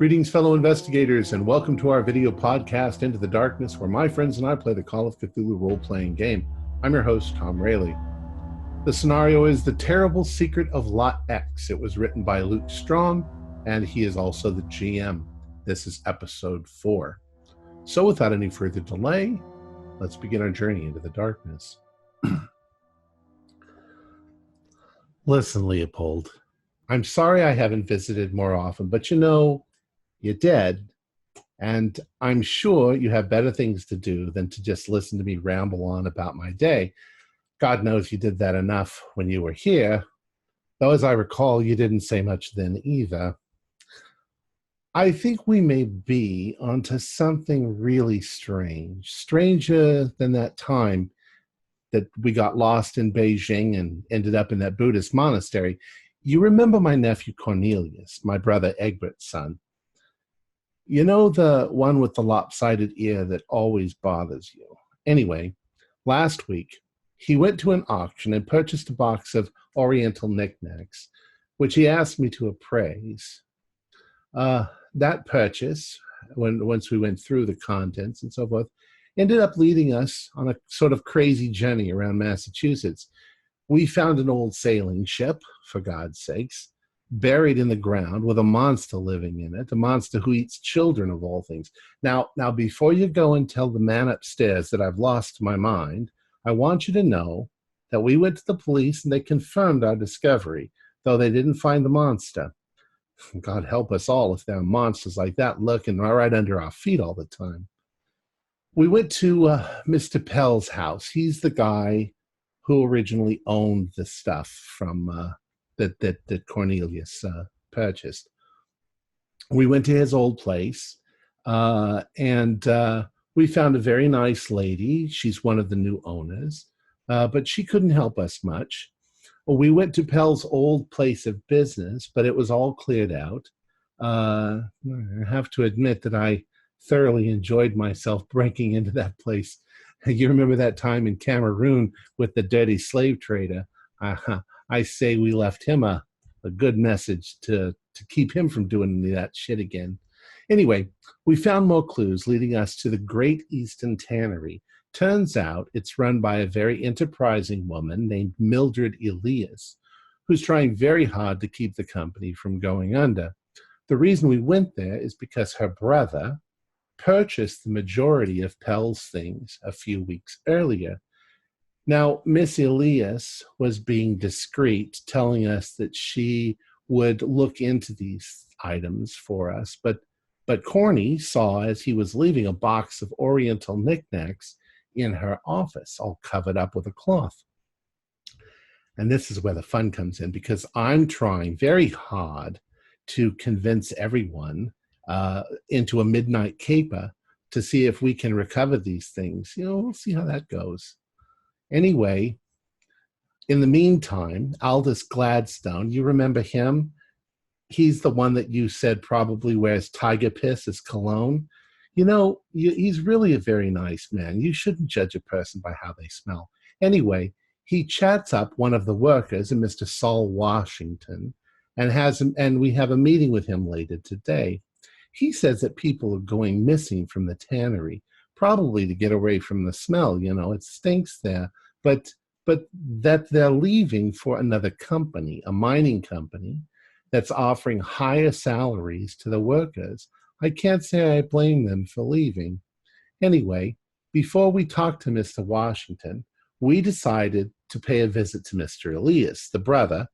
Greetings, fellow investigators, and welcome to our video podcast, Into the Darkness, where my friends and I play the Call of Cthulhu role-playing game. I'm your host, Tom Rayleigh. The scenario is The Terrible Secret of Lot X. It was written by Luke Strom, and he is also the GM. This is episode 4. So without any further delay, let's begin our journey into the darkness. Listen, Leopold, I'm sorry I haven't visited more often, but you know, you're dead, and I'm sure you have better things to do than to just listen to me ramble on about my day. God knows you did that enough when you were here, though as I recall, you didn't say much then either. I think we may be onto something really strange, stranger than that time that we got lost in Beijing and ended up in that Buddhist monastery. You remember my nephew Cornelius, my brother Egbert's son. You know, the one with the lopsided ear that always bothers you. Anyway, last week, he went to an auction and purchased a box of Oriental knickknacks, which he asked me to appraise. That purchase, once we went through the contents and so forth, ended up leading us on a sort of crazy journey around Massachusetts. We found an old sailing ship, for God's sakes, buried in the ground with a monster living in it, a monster who eats children of all things. Now, before you go and tell the man upstairs that I've lost my mind, I want you to know that we went to the police and they confirmed our discovery, though they didn't find the monster. God help us all if there are monsters like that lurking right under our feet all the time. We went to Mr. Pell's house. He's the guy who originally owned the stuff from that Cornelius purchased. We went to his old place, and we found a very nice lady. She's one of the new owners, but she couldn't help us much. We went to Pell's old place of business, but it was all cleared out. I have to admit that I thoroughly enjoyed myself breaking into that place. You remember that time in Cameroon with the dirty slave trader? I say we left him a good message to keep him from doing any of that shit again. Anyway, we found more clues leading us to the Great Eastern Tannery. Turns out it's run by a very enterprising woman named Mildred Elias, who's trying very hard to keep the company from going under. The reason we went there is because her brother purchased the majority of Pell's things a few weeks earlier. Now, Miss Elias was being discreet, telling us that she would look into these items for us, but Corny saw as he was leaving a box of Oriental knickknacks in her office, all covered up with a cloth. And this is where the fun comes in, because I'm trying very hard to convince everyone into a midnight caper to see if we can recover these things. You know, we'll see how that goes. Anyway, in the meantime, Aldous Gladstone, you remember him? He's the one that you said probably wears tiger piss as cologne. You know, he's really a very nice man. You shouldn't judge a person by how they smell. Anyway, he chats up one of the workers, a Mr. Saul Washington, and we have a meeting with him later today. He says that people are going missing from the tannery, probably to get away from the smell. You know, it stinks there, but that they're leaving for another company, a mining company, that's offering higher salaries to the workers. I can't say I blame them for leaving. Anyway, before we talked to Mr. Washington, we decided to pay a visit to Mr. Elias, the brother,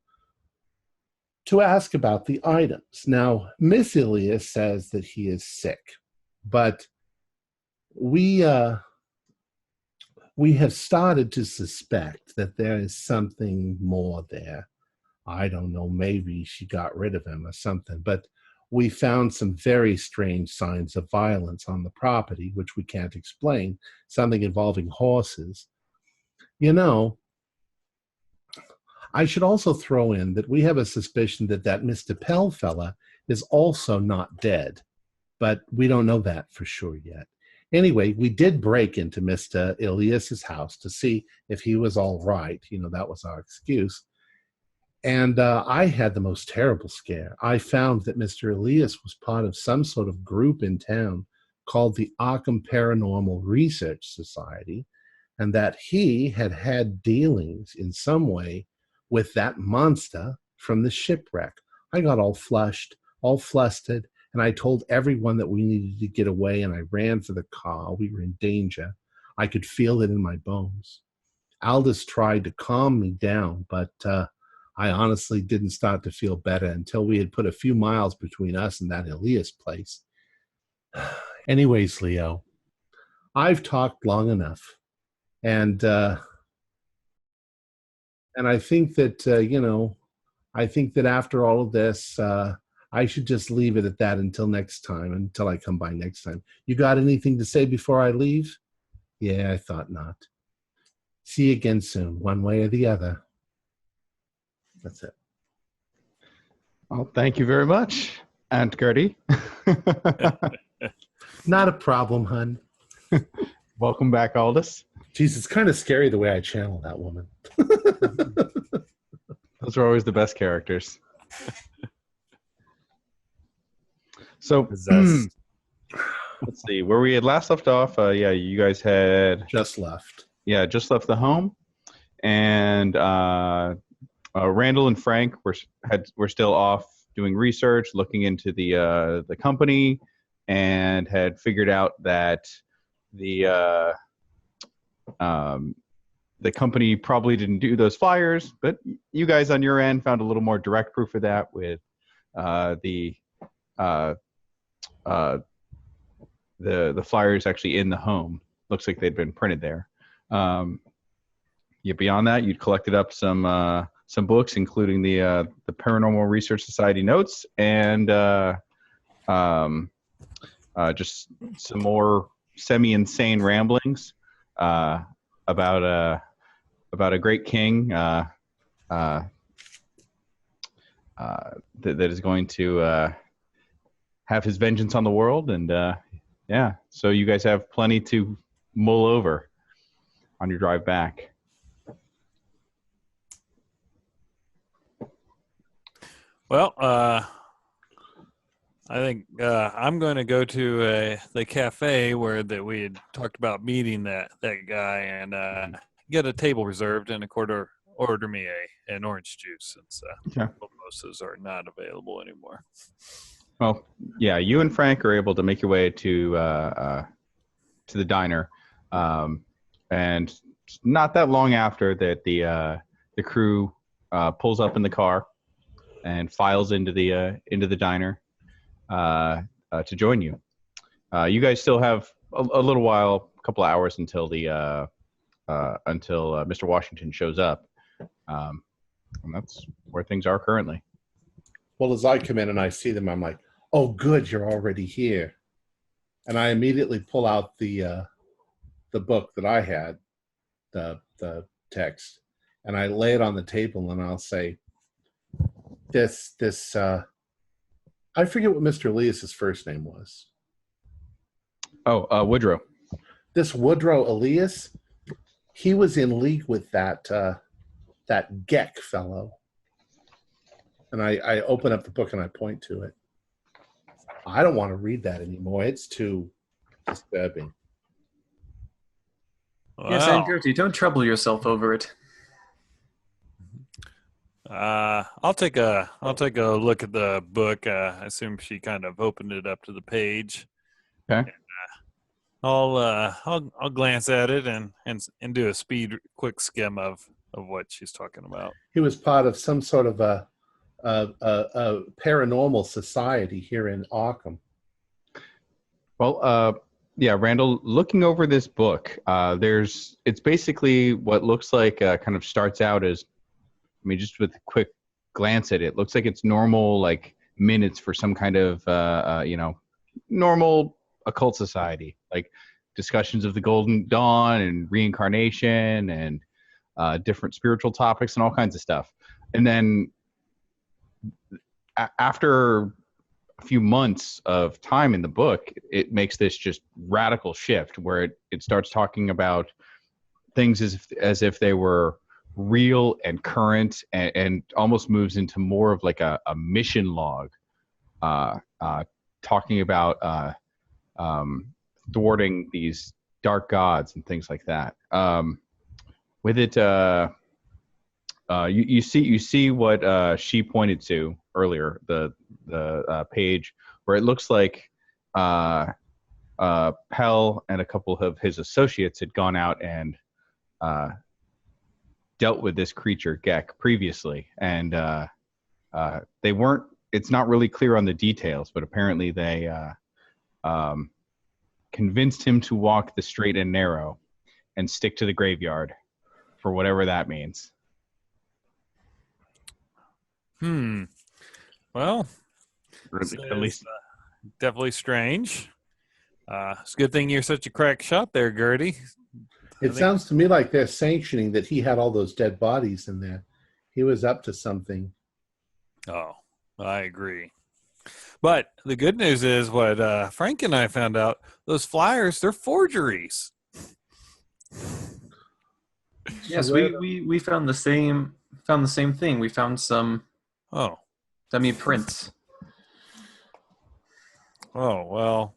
to ask about the items. Now, Miss Elias says that he is sick, but we have started to suspect that there is something more there. I don't know, maybe she got rid of him or something, but we found some very strange signs of violence on the property, which we can't explain, something involving horses. You know, I should also throw in that we have a suspicion that Mr. Pell fella is also not dead, but we don't know that for sure yet. Anyway, we did break into Mr. Elias's house to see if he was all right. You know, that was our excuse. And I had the most terrible scare. I found that Mr. Elias was part of some sort of group in town called the Arkham Paranormal Research Society, and that he had had dealings in some way with that monster from the shipwreck. I got all flushed, all flustered, and I told everyone that we needed to get away, and I ran for the car. We were in danger. I could feel it in my bones. Aldous tried to calm me down, but I honestly didn't start to feel better until we had put a few miles between us and that Elias place. Anyways, Leo, I've talked long enough, and I think that I think that after all of this, I should just leave it at that until next time, until I come by next time. You got anything to say before I leave? Yeah, I thought not. See you again soon, one way or the other. That's it. Well, thank you very much, Aunt Gertie. Not a problem, hun. Welcome back, Aldous. Jeez, it's kind of scary the way I channel that woman. Those are always the best characters. So, let's see. Where we had last left off, you guys had... Just left. Yeah, just left the home. And Randall and Frank were still off doing research, looking into the company, and had figured out that the company probably didn't do those flyers, but you guys on your end found a little more direct proof of that with the flyers actually in the home. Looks like they'd been printed there. Beyond that, you'd collected up some books, including the Paranormal Research Society notes, and just some more semi-insane ramblings about a great king that is going to have his vengeance on the world, and so you guys have plenty to mull over on your drive back. Well, I think I'm going to go to the cafe where that we had talked about meeting that guy, and get a table reserved and order me an orange juice, since mimosas are not available anymore. Well, yeah, you and Frank are able to make your way to the diner, and not that long after that, the crew pulls up in the car and files into the diner to join you. You guys still have a little while, a couple of hours until Mr. Washington shows up, and that's where things are currently. Well, as I come in and I see them, I'm like, "Oh, good, you're already here," and I immediately pull out the book that I had, the text, and I lay it on the table, and I'll say, This I forget what Mr. Elias's first name was. Oh, Woodrow. This Woodrow Elias, he was in league with that Geck fellow. And I open up the book and I point to it. I don't want to read that anymore. It's too disturbing. Wow. Yes, Aunt Gertie, don't trouble yourself over it. I'll take a look at the book. I assume she kind of opened it up to the page. Okay. And, I'll glance at it and do a quick skim of what she's talking about. He was part of some sort of a paranormal society here in Arkham. Well, Randall, looking over this book, it's basically what looks like kind of starts out as, just with a quick glance at it, looks like it's normal, like minutes for some kind of, normal occult society, like discussions of the Golden Dawn and reincarnation and different spiritual topics and all kinds of stuff. And then after a few months of time in the book, it makes this just radical shift where it starts talking about things as if they were real and current, and almost moves into more of like a mission log, talking about thwarting these dark gods and things like that. With it, you see what she pointed to earlier, the page where it looks like Pell and a couple of his associates had gone out and dealt with this creature Gek previously, and they weren't. It's not really clear on the details, but apparently they convinced him to walk the straight and narrow and stick to the graveyard, for whatever that means. Well, At least, definitely strange. It's a good thing you're such a crack shot there, Gertie. It sounds to me like they're sanctioning that he had all those dead bodies in there. He was up to something. Oh, I agree. But the good news is what Frank and I found out, those flyers, they're forgeries. Yes, we found the same thing. We found some dummy prints. Oh, well,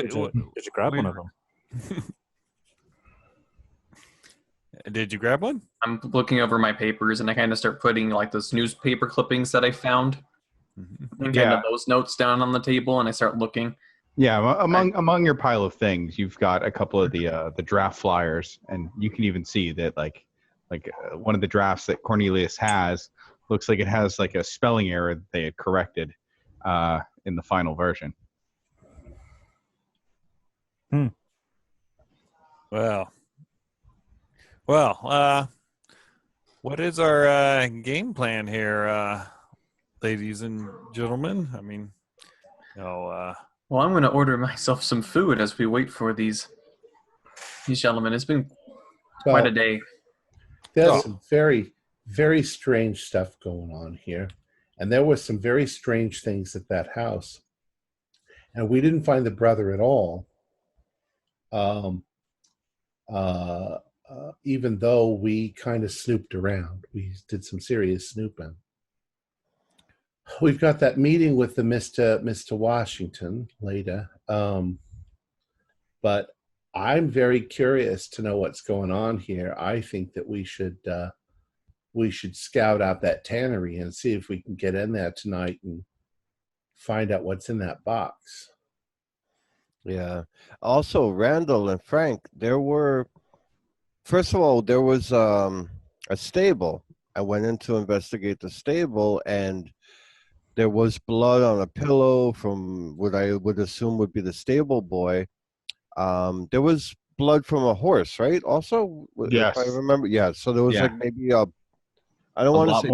Did you grab one of them? Did you grab one? I'm looking over my papers, and I kind of start putting like those newspaper clippings that I found, and kind of those notes down on the table, and I start looking. Yeah, among your pile of things, you've got a couple of the draft flyers, and you can even see that like one of the drafts that Cornelius has looks like it has like a spelling error that they had corrected in the final version. Well, what is our game plan here, ladies and gentlemen? I mean, well, I'm going to order myself some food as we wait for these gentlemen. It's been quite a day. There's some very, very strange stuff going on here. And there were some very strange things at that house. And we didn't find the brother at all. Even though we kind of snooped around. We did some serious snooping. We've got that meeting with the Mr. Washington later. But I'm very curious to know what's going on here. I think that we should scout out that tannery and see if we can get in there tonight and find out what's in that box. Yeah. Also, Randall and Frank, first of all, there was a stable. I went in to investigate the stable, and there was blood on a pillow from what I would assume would be the stable boy. There was blood from a horse, right? Also, yes, if I remember. Yeah. So there was like maybe I don't want to say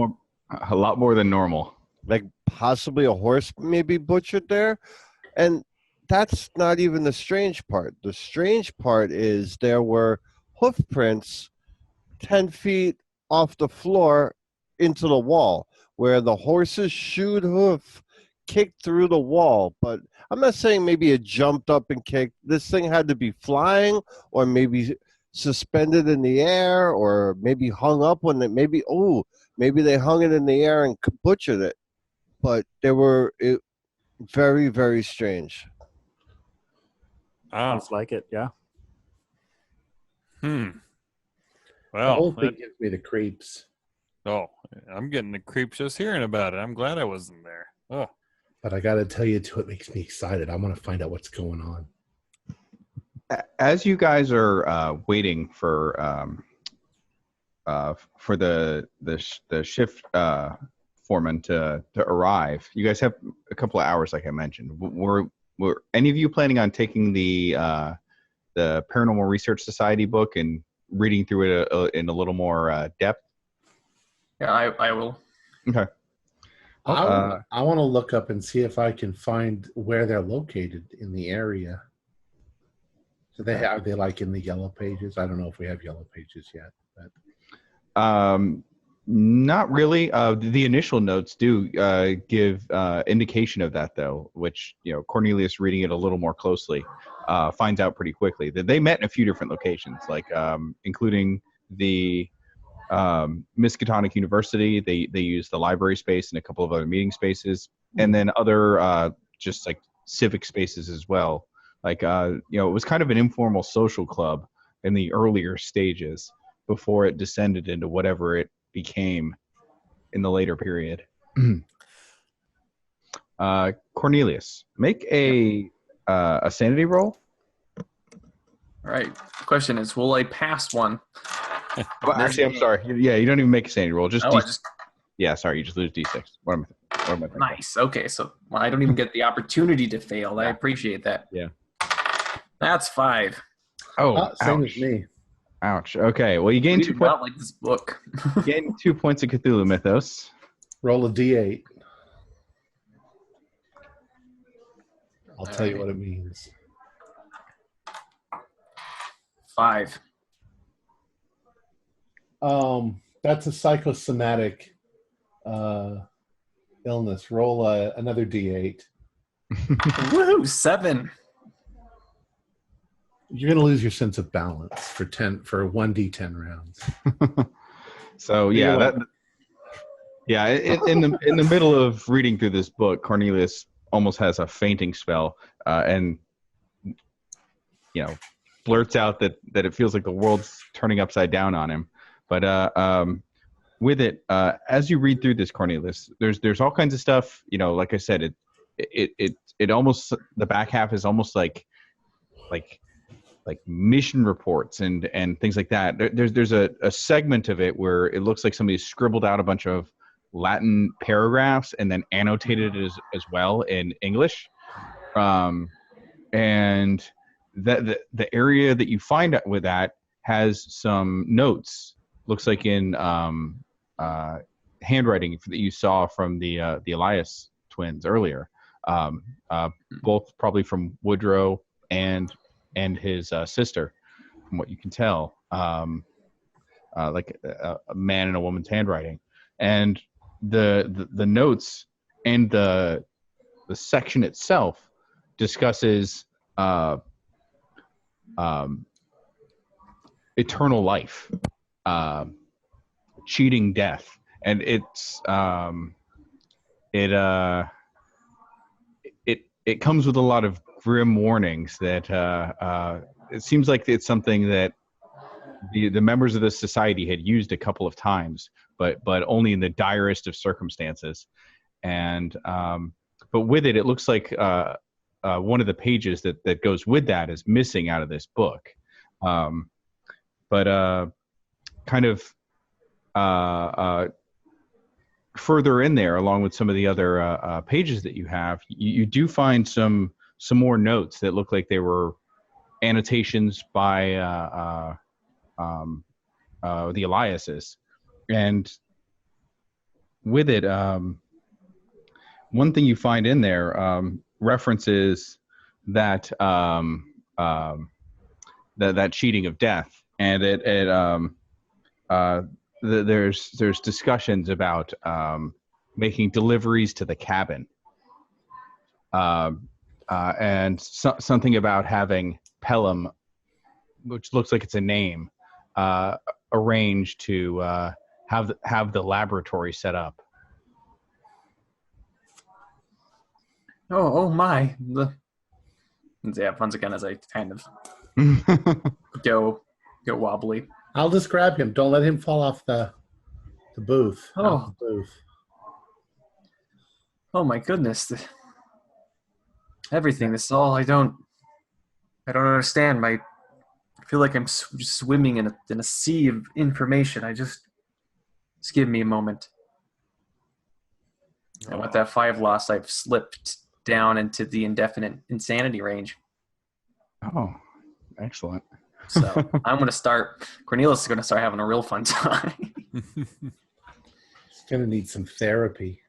a lot more than normal. Like possibly a horse maybe butchered there, and that's not even the strange part. The strange part is there were hoof prints 10 feet off the floor into the wall, where the horse's shoed hoof kicked through the wall. But I'm not saying maybe it jumped up and kicked. This thing had to be flying, or maybe suspended in the air, or maybe hung up when it maybe they hung it in the air and butchered it. But they were very, very strange. Sounds like it, yeah. The Well, whole thing gives me the creeps. I'm getting the creeps just hearing about it. I'm glad I wasn't there. Oh, But I got to tell you, too, it makes me excited. I want to find out what's going on. As you guys are waiting for the shift foreman to arrive, you guys have a couple of hours, like I mentioned. Were any of you planning on taking the Paranormal Research Society book and reading through it in a little more depth? Yeah, I will. Okay. I want to look up and see if I can find where they're located in the area. So are they like in the yellow pages? I don't know if we have yellow pages yet. But. Not really. The initial notes do give indication of that, though, which, Cornelius, reading it a little more closely, finds out pretty quickly that they met in a few different locations, like including the Miskatonic University. They use the library space and a couple of other meeting spaces, and then other just like civic spaces as well. Like it was kind of an informal social club in the earlier stages before it descended into whatever it became in the later period. Cornelius, make a sanity roll. All right. The question is, will I pass one? Well, actually, I'm sorry. Yeah, you don't even make a sanity roll. Just Oh, yeah, sorry, you just lose D6. What am I thinking? Nice. Okay, so I don't even get the opportunity to fail. I appreciate that. Yeah. That's 5. Oh, same ouch. as me. Ouch. Okay, well, you gain We 2 do points. not like this book. Gain 2 points of Cthulhu Mythos. Roll a d8. I'll All tell you right. what it means. 5. That's a psychosomatic illness. Roll another d8. Woohoo! 7. You're going to lose your sense of balance for 1d10 rounds. So yeah, in the middle of reading through this book, Cornelius almost has a fainting spell, and blurts out that it feels like the world's turning upside down on him. But with it, as you read through this, Cornelius, there's all kinds of stuff. Like I said, it almost, the back half is almost like mission reports and things like that. There's a segment of it where it looks like somebody scribbled out a bunch of Latin paragraphs and then annotated it as well in English. And the area that you find with that has some notes. Looks like in handwriting that you saw from the Elias twins earlier. Both probably from Woodrow and his sister, from what you can tell, like a man and a woman's handwriting, and the notes and the section itself discusses eternal life, cheating death, and it comes with a lot of grim warnings that it seems like it's something that the members of this society had used a couple of times, but only in the direst of circumstances. And but with it looks like one of the pages that goes with that is missing out of this book. But kind of further in there, along with some of the other pages that you have, you do find some more notes that look like they were annotations by the Eliases. And with it, one thing you find in there references that that cheating of death, and there's discussions about making deliveries to the cabin, and something about having Pelham, which looks like it's a name, arranged to have the laboratory set up. Oh my! Yeah, once again, as I kind of go wobbly. I'll just grab him. Don't let him fall off the booth. Oh. Off the booth. Oh my goodness! Everything. This is all. I don't understand. I feel like I'm just swimming in a sea of information. Just give me a moment. And with that 5 loss, I've slipped down into the indefinite insanity range. Oh, excellent. So I'm going to start. Cornelius is going to start having a real fun time. He's going to need some therapy.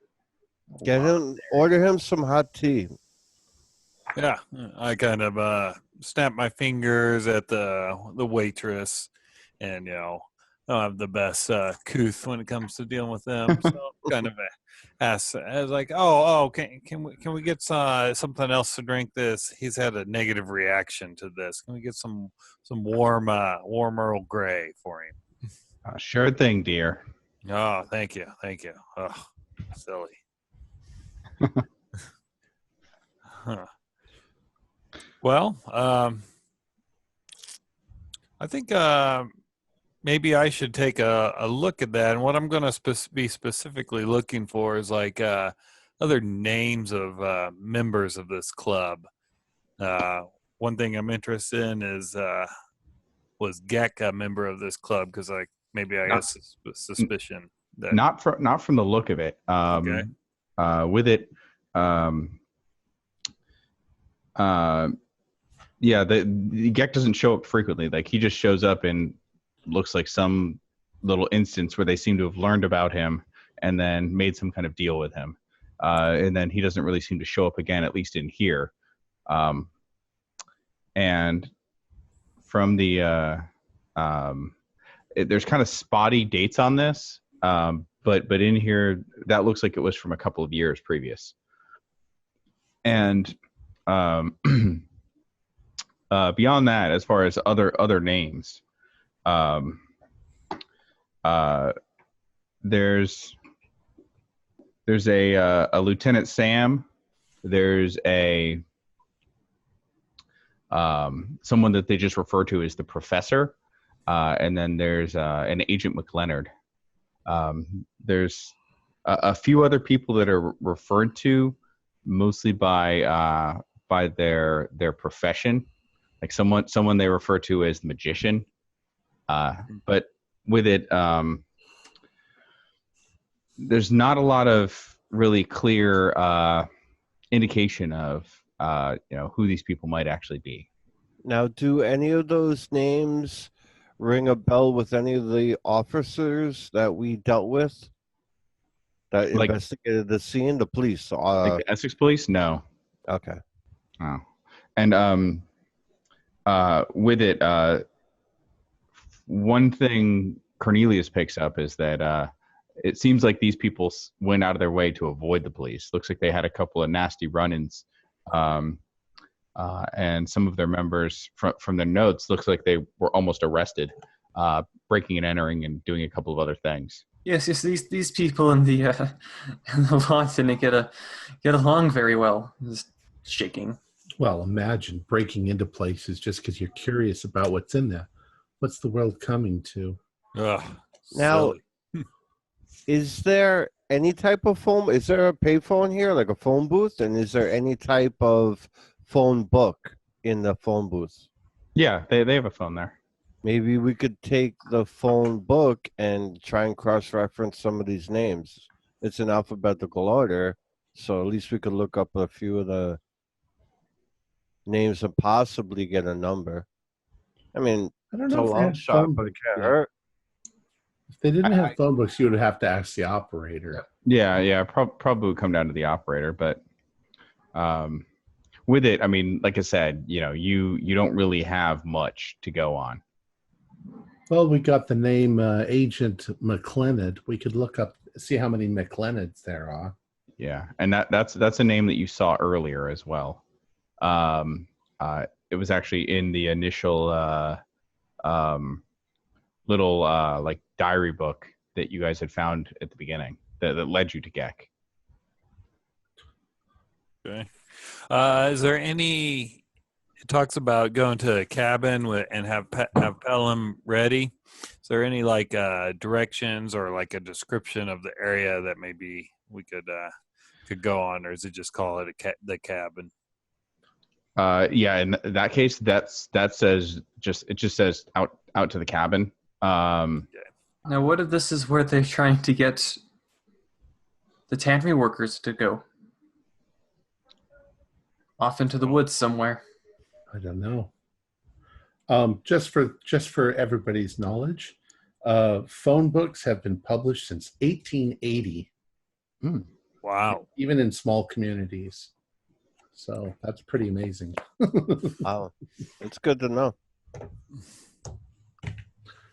Order him some hot tea. Yeah, I kind of snap my fingers at the waitress, and I don't have the best couth when it comes to dealing with them. So kind of ask, I was like, can we get something else to drink? This he's had a negative reaction to this. Can we get some warm Earl Grey for him? Sure thing, dear. Oh, thank you. Oh, silly. Huh. Well, I think maybe I should take a look at that. And what I'm going to be specifically looking for is like other names of members of this club. One thing I'm interested in is was Gek a member of this club? Because I Not- guess suspicion that Not from the look of it. Okay. With it, yeah, the Gek doesn't show up frequently. Like he just shows up and looks like some little instance where they seem to have learned about him and then made some kind of deal with him. And then he doesn't really seem to show up again, at least in here. And from the there's kind of spotty dates on this, but in here that looks like it was from a couple of years previous. And beyond that, as far as other names, there's a Lieutenant Sam. There's a someone that they just refer to as the Professor, and then there's an Agent McLeonard. There's a few other people that are referred to mostly by their profession, like someone they refer to as the Magician. But with it, there's not a lot of really clear indication of who these people might actually be. Now, do any of those names ring a bell with any of the officers that we dealt with that Like- investigated the scene? The police. Like the Essex Police? No. Okay. Oh. And with it, one thing Cornelius picks up is that it seems like these people went out of their way to avoid the police. Looks like they had a couple of nasty run-ins, and some of their members from their notes looks like they were almost arrested, breaking and entering and doing a couple of other things. Yes. These people in the lot didn't get along very well. Just shaking. Well, imagine breaking into places just because you're curious about what's in there. What's the world coming to? ugh, Now- silly. Is there any type of phone? Is there a payphone here, like a phone booth? And is there any type of phone book in the phone booth? Yeah, they have a phone there. Maybe we could take the phone book and try and cross-reference some of these names. It's in alphabetical order, so at least we could look up a few of the names and possibly get a number. I mean, I don't it's a know if they long had shot, phone but it books. can't yet. hurt. If they didn't have phone books, you would have to ask the operator. Yeah, probably would come down to the operator, but with it, I mean, like I said, you don't really have much to go on. Well, we got the name Agent McLeonard. We could look up, see how many McLeonards there are. Yeah, and that's a name that you saw earlier as well. It was actually in the initial little like diary book that you guys had found at the beginning that led you to Gek. Okay. Is there any? It talks about going to a cabin and have Pelham ready. Is there any like directions or like a description of the area that maybe we could go on, or is it just call it the cabin? Yeah, in that case, that says it just says out to the cabin. Now, what if this is where they're trying to get the tannery workers to go? Off into the woods somewhere. I don't know. Just for everybody's knowledge, phone books have been published since 1880, Wow. even in small communities. So that's pretty amazing. Wow, it's good to know.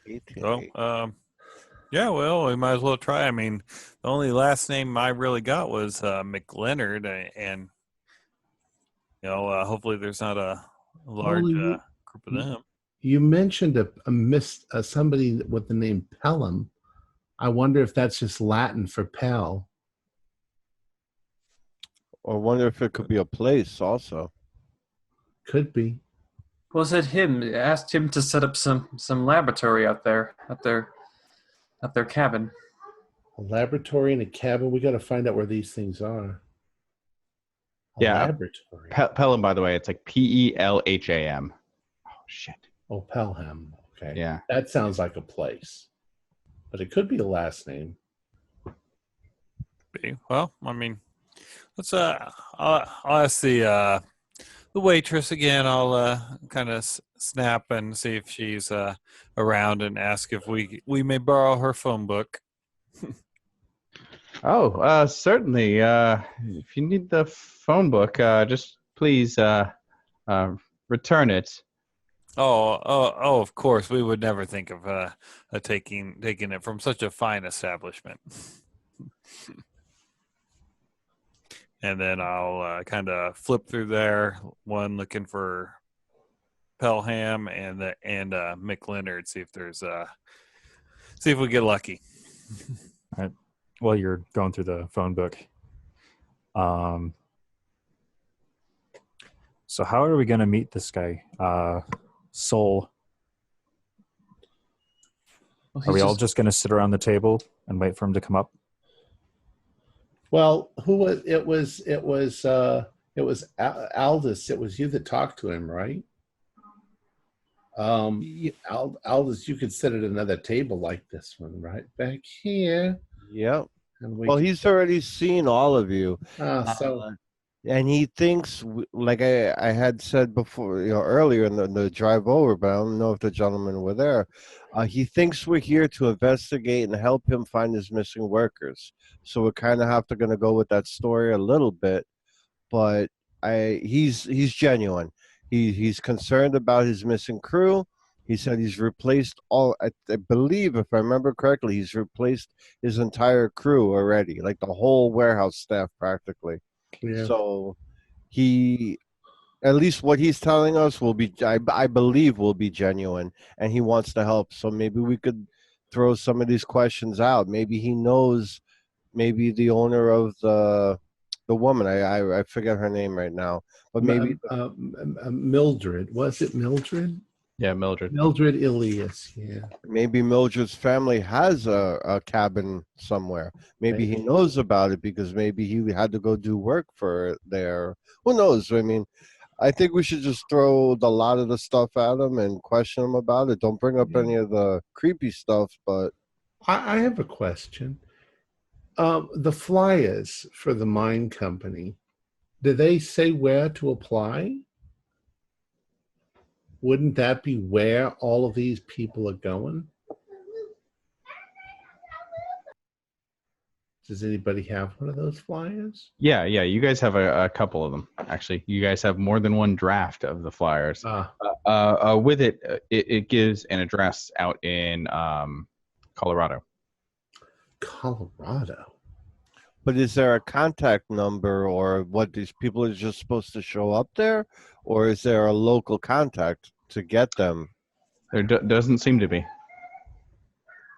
18. So, yeah, well, we might as well try. I mean, the only last name I really got was McLeonard, and hopefully there's not a large Well, group of them. You mentioned somebody with the name Pelham. I wonder if that's just Latin for Pell. Or wonder if it could be a place also. Could be. Was it him? I asked him to set up some laboratory out there at their cabin. A laboratory and a cabin. We got to find out where these things are. Yeah. Laboratory. Pelham, by the way, it's like Pelham. Oh, shit. Oh, Pelham. Okay. Yeah. That sounds like a place. But it could be a last name. Well, I mean, let's I'll ask the waitress again. I'll kind of snap and see if she's around and ask if we may borrow her phone book. Oh, certainly. If you need the phone book, just please return it. Oh, of course, we would never think of taking it from such a fine establishment. And then I'll kind of flip through there, one looking for Pelham and Mick Leonard, see if we get lucky. All right. Well, you're going through the phone book. So how are we going to meet this guy? Soul. Well, Are we all just going to sit around the table and wait for him to come up? Well, who was it? It was Aldous. It was you that talked to him, right? Aldous, you could sit at another table like this one, right back here. Yep. And Well, he's already seen all of you. so And he thinks, like I had said before, earlier in the drive over, but I don't know if the gentlemen were there. He thinks we're here to investigate and help him find his missing workers. So we're kind of going to go with that story a little bit, but he's genuine. He's concerned about his missing crew. He said he's replaced I believe, if I remember correctly, he's replaced his entire crew already, like the whole warehouse staff practically. yeah. So he, at least what he's telling us will be, I believe, will be genuine, and he wants to help. So maybe we could throw some of these questions out. Maybe he knows, maybe the owner of the woman. I forget her name right now, but maybe Mildred. Was it Mildred? Yeah, Mildred. Mildred Ilias. Yeah. maybe Mildred's family has a cabin somewhere. Maybe he knows about it because maybe he had to go do work for it there. Who knows? I mean, I think we should just throw a lot of the stuff at him and question him about it. Don't bring up any of the creepy stuff, but I have a question. The flyers for the mine company, do they say where to apply? Wouldn't that be where all of these people are going? Does anybody have one of those flyers? Yeah. You guys have a couple of them, actually. You guys have more than one draft of the flyers. With it gives an address out in Colorado. Colorado. But is there a contact number, or what, these people are just supposed to show up there? Or is there a local contact to get them? There doesn't seem to be.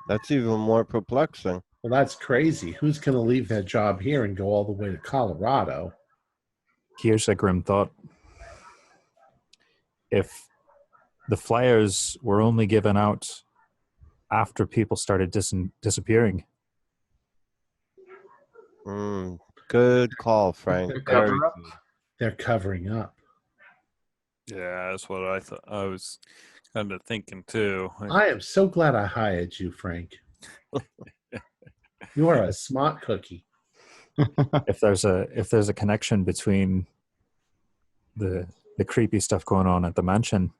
That's even more perplexing. Well, that's crazy. Who's going to leave their job here and go all the way to Colorado? Here's a grim thought. If the flyers were only given out after people started disappearing. Good call, Frank. They're covering up. Yeah, that's what I thought. I was kind of thinking too. I am so glad I hired you, Frank. You are a smart cookie. If there's a connection between the creepy stuff going on at the mansion,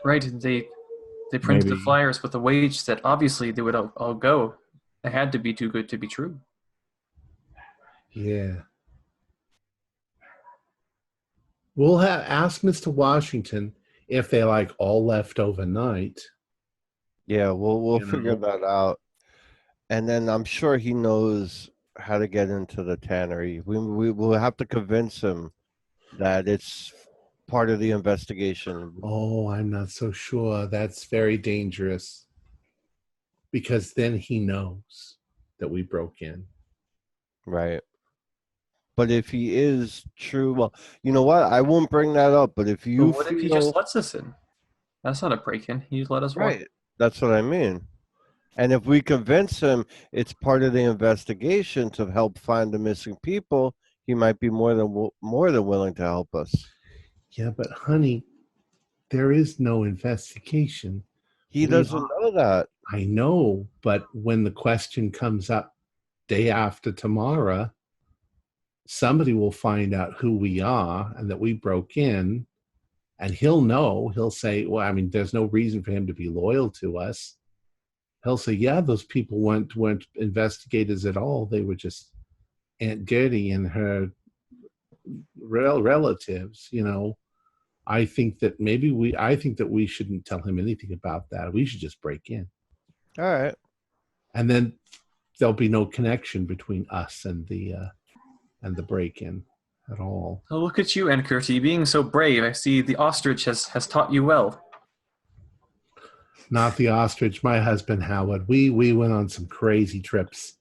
Right, they printed the Maybe. flyers with a wage that obviously they would all go. It had to be too good to be true. Yeah. We'll ask Mr. Washington if they all left overnight. Yeah, we'll You figure know. that out. And then I'm sure he knows how to get into the tannery. We will have to convince him that it's part of the investigation. Oh, I'm not so sure. That's very dangerous. Because then he knows that we broke in. Right. But if he is true, well, you know what? I won't bring that up. But if But you what if he just lets us in? That's not a break-in. He just let us walk. right, that's what I mean. And if we convince him it's part of the investigation to help find the missing people, he might be more than willing to help us. Yeah, but honey, there is no investigation. He doesn't know that. I know, but when the question comes up day after tomorrow, somebody will find out who we are and that we broke in, and he'll know. He'll say, well, I mean, there's no reason for him to be loyal to us. He'll say, yeah, those people weren't investigators at all. They were just Aunt Gertie and her relatives, you know. I think that we shouldn't tell him anything about that. We should just break in. All right. And then there'll be no connection between us and the break-in at all. Oh, look at you, Enkerty, being so brave. I see the ostrich has taught you well. Not the ostrich, my husband Howard. We went on some crazy trips.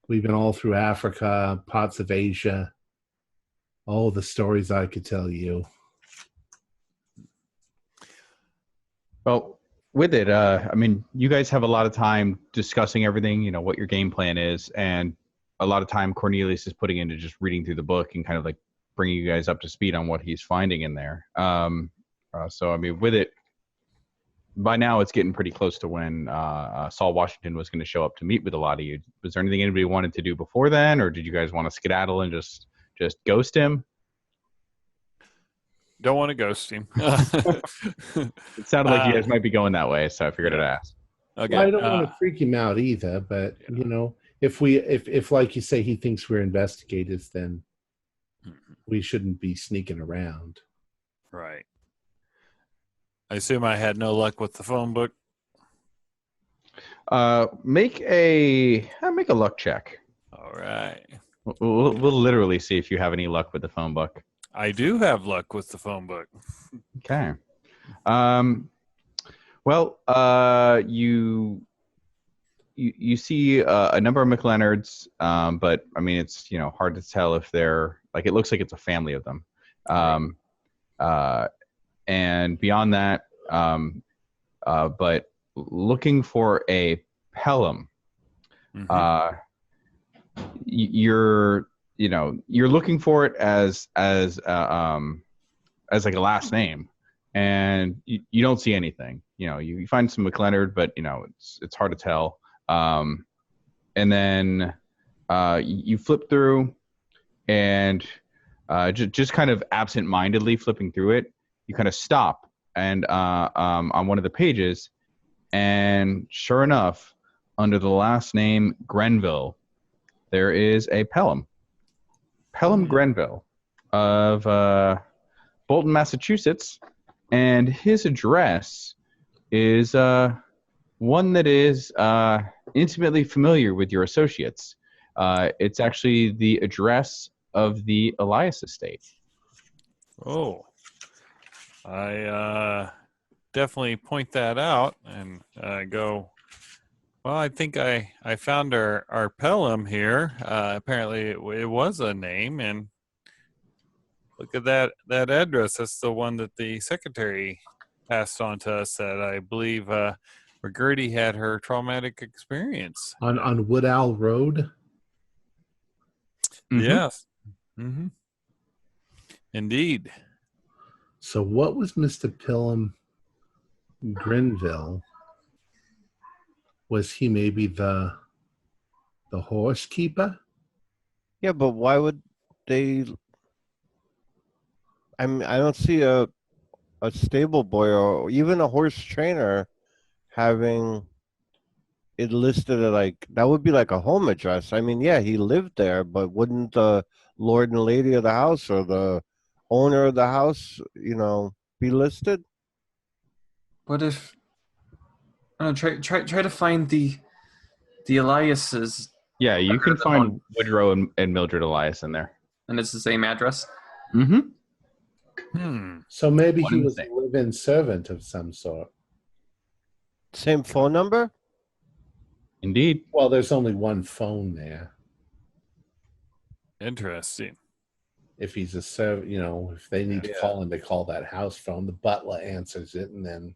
We've been all through Africa, parts of Asia. Oh, the stories I could tell you. Well, with it, I mean, you guys have a lot of time discussing everything, you know, what your game plan is, and a lot of time Cornelius is putting into just reading through the book and kind of like bringing you guys up to speed on what he's finding in there. So, I mean, with it, by now it's getting pretty close to when Saul Washington was going to show up to meet with a lot of you. Was there anything anybody wanted to do before then, or did you guys want to skedaddle and just ghost him? Don't want to ghost him. It sounded like you guys might be going that way, so I figured I'd ask. Okay. Well, I don't want to freak him out either, but you know, if like you say he thinks we're investigators, then we shouldn't be sneaking around. Right. I assume I had no luck with the phone book. Make a luck check. All right. We'll literally see if you have any luck with the phone book. I do have luck with the phone book. Okay. Well, you see a number of McLeonards, but I mean, it's, you know, hard to tell if they're like, it looks like it's a family of them. And beyond that, but looking for a Pelham, you're looking for it as like a last name, and you don't see anything. You know, you find some McLeonard, but you know, it's hard to tell. And then you flip through, and just kind of absent-mindedly flipping through it, you kind of stop and on one of the pages, and sure enough, under the last name Grenville, there is a Pelham Grenville of Bolton, Massachusetts, and his address is one that is intimately familiar with your associates. It's actually the address of the Elias estate. Oh, I definitely point that out and go, well, I think I found our Pelham here. Apparently it was a name, and look at that address. That's the one that the secretary passed on to us that I believe where Gertie had her traumatic experience. On Woodall Road? Mm-hmm. Yes. Mm-hmm. Indeed. So what was Mr. Pelham Grenville? Was he maybe the horse keeper? Yeah, but why would they? I mean, I don't see a stable boy or even a horse trainer having it listed at like, that would be like a home address. I mean, yeah, he lived there, but wouldn't the lord and lady of the house or the owner of the house, you know, be listed? What if? I don't know, try to find the Eliases, Yeah, you can find Woodrow and Mildred Elias in there. and it's the same address. Mm-hmm. So maybe One he and the was a same. live-in servant of some sort. Same phone number? Indeed. Well, there's only one phone there. Interesting. If he's a servant, if they need to Yeah. call him, they call that house phone. The butler answers it, and then,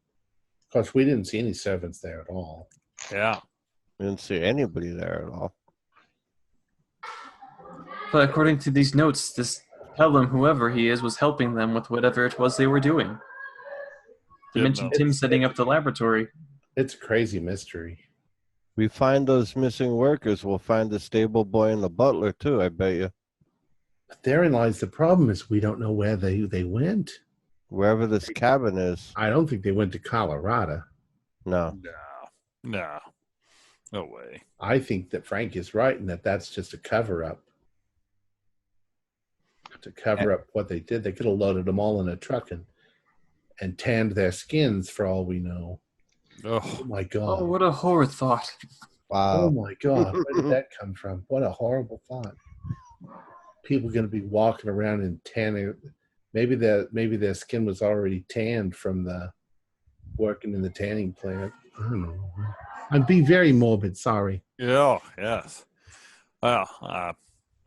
of course, we didn't see any servants there at all. Yeah. I didn't see anybody there at all. But according to these notes, this Pelham, whoever he is, was helping them with whatever it was they were doing. They Didn't mentioned know. him setting up the laboratory. It's a crazy mystery. We find those missing workers, we'll find the stable boy and the butler too, I bet you. But therein lies the problem: is we don't know where they went. Wherever this cabin is. I don't think they went to Colorado. No. No. No way. I think that Frank is right, and that's just a cover-up. To cover up what they did, they could have loaded them all in a truck and tanned their skins for all we know. Oh, Oh my God! Oh, what a horror thought. Oh Wow. my God! Where did that come from? What a horrible thought. People going to be walking around in tanning. Maybe their skin was already tanned from the working in the tanning plant. I don't know. I'm being very morbid. Sorry. yeah. Yes. Well,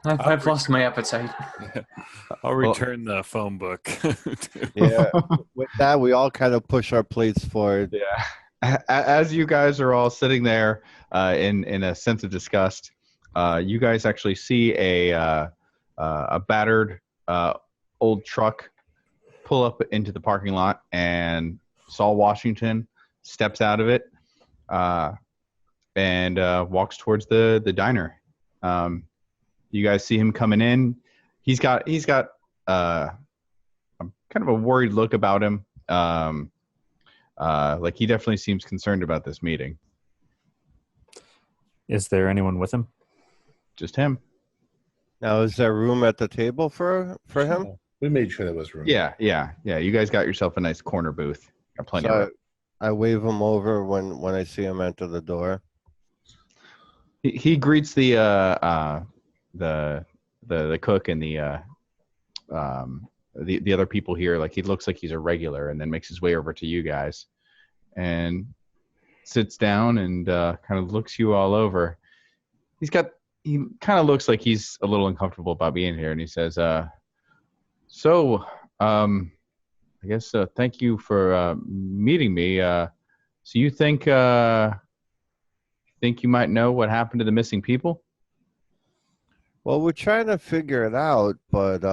I've lost my appetite. I'll return the phone book. Yeah. With that, we all kind of push our plates forward. Yeah. As you guys are all sitting there in a sense of disgust, you guys actually see a battered old truck pull up into the parking lot, and Saul Washington steps out of it and walks towards the diner. You guys see him coming in. He's got kind of a worried look about him. Like he definitely seems concerned about this meeting. Is there anyone with him? Just him. Now, is there room at the table for him? We made sure there was room. Yeah. You guys got yourself a nice corner booth. Got plenty of So room. I wave him over when I see him enter the door. He greets the cook and the other people here. Like he looks like he's a regular, and then makes his way over to you guys and sits down and kind of looks you all over. He kind of looks like he's a little uncomfortable about being here, and he says, I guess thank you for meeting me. So you think you might know what happened to the missing people? Well, we're trying to figure it out, but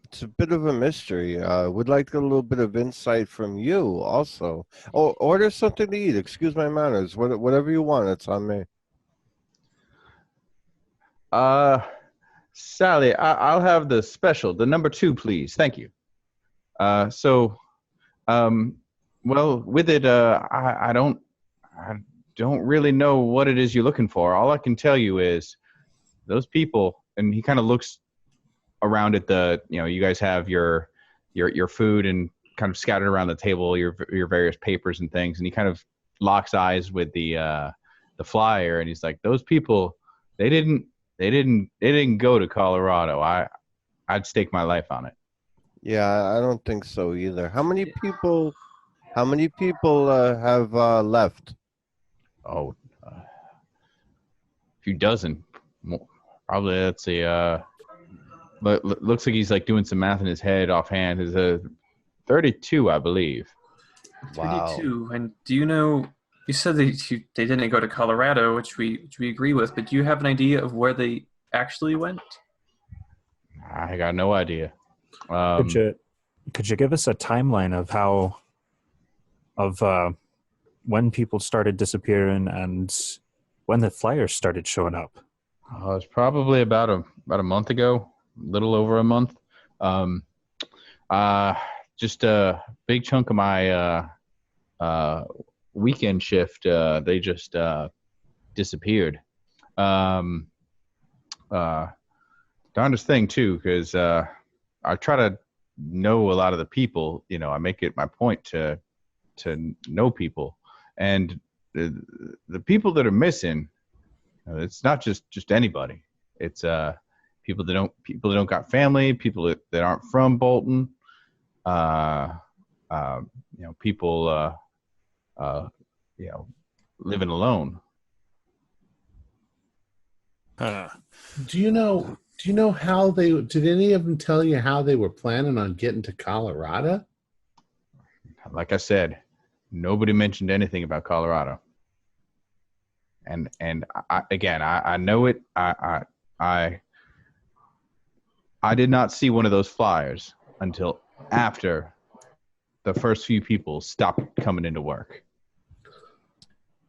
it's a bit of a mystery. We'd like a little bit of insight from you also. Oh, order something to eat. Excuse my manners. Whatever you want, it's on me. Sally, I'll have the special, the number 2, please. Thank you. Well, with it, I don't really know what it is you're looking for. All I can tell you is those people, and he kind of looks around at you guys have your food and kind of scattered around the table, your various papers and things, and he kind of locks eyes with the flyer, and he's like, those people, they didn't go to Colorado. I'd stake my life on it. Yeah, I don't think so either. How many people have left? Oh, a few dozen. Probably, let's see. Looks like he's like doing some math in his head offhand. Is 32, I believe. Wow. 32. And do you know? You said they didn't go to Colorado, which we agree with. But do you have an idea of where they actually went? I got no idea. Could you give us a timeline of when people started disappearing and when the flyers started showing up? It was probably about a month ago, a little over a month. Just a big chunk of my weekend shift, they just disappeared. Darndest thing too, because I try to know a lot of the people. I make it my point to know people, and the people that are missing, it's not just anybody. It's people that don't got family, people that aren't from Bolton, people living alone. Huh. Do you know how did any of them tell you how they were planning on getting to Colorado? Like I said, nobody mentioned anything about Colorado. And I know it. I did not see one of those flyers until after the first few people stopped coming into work.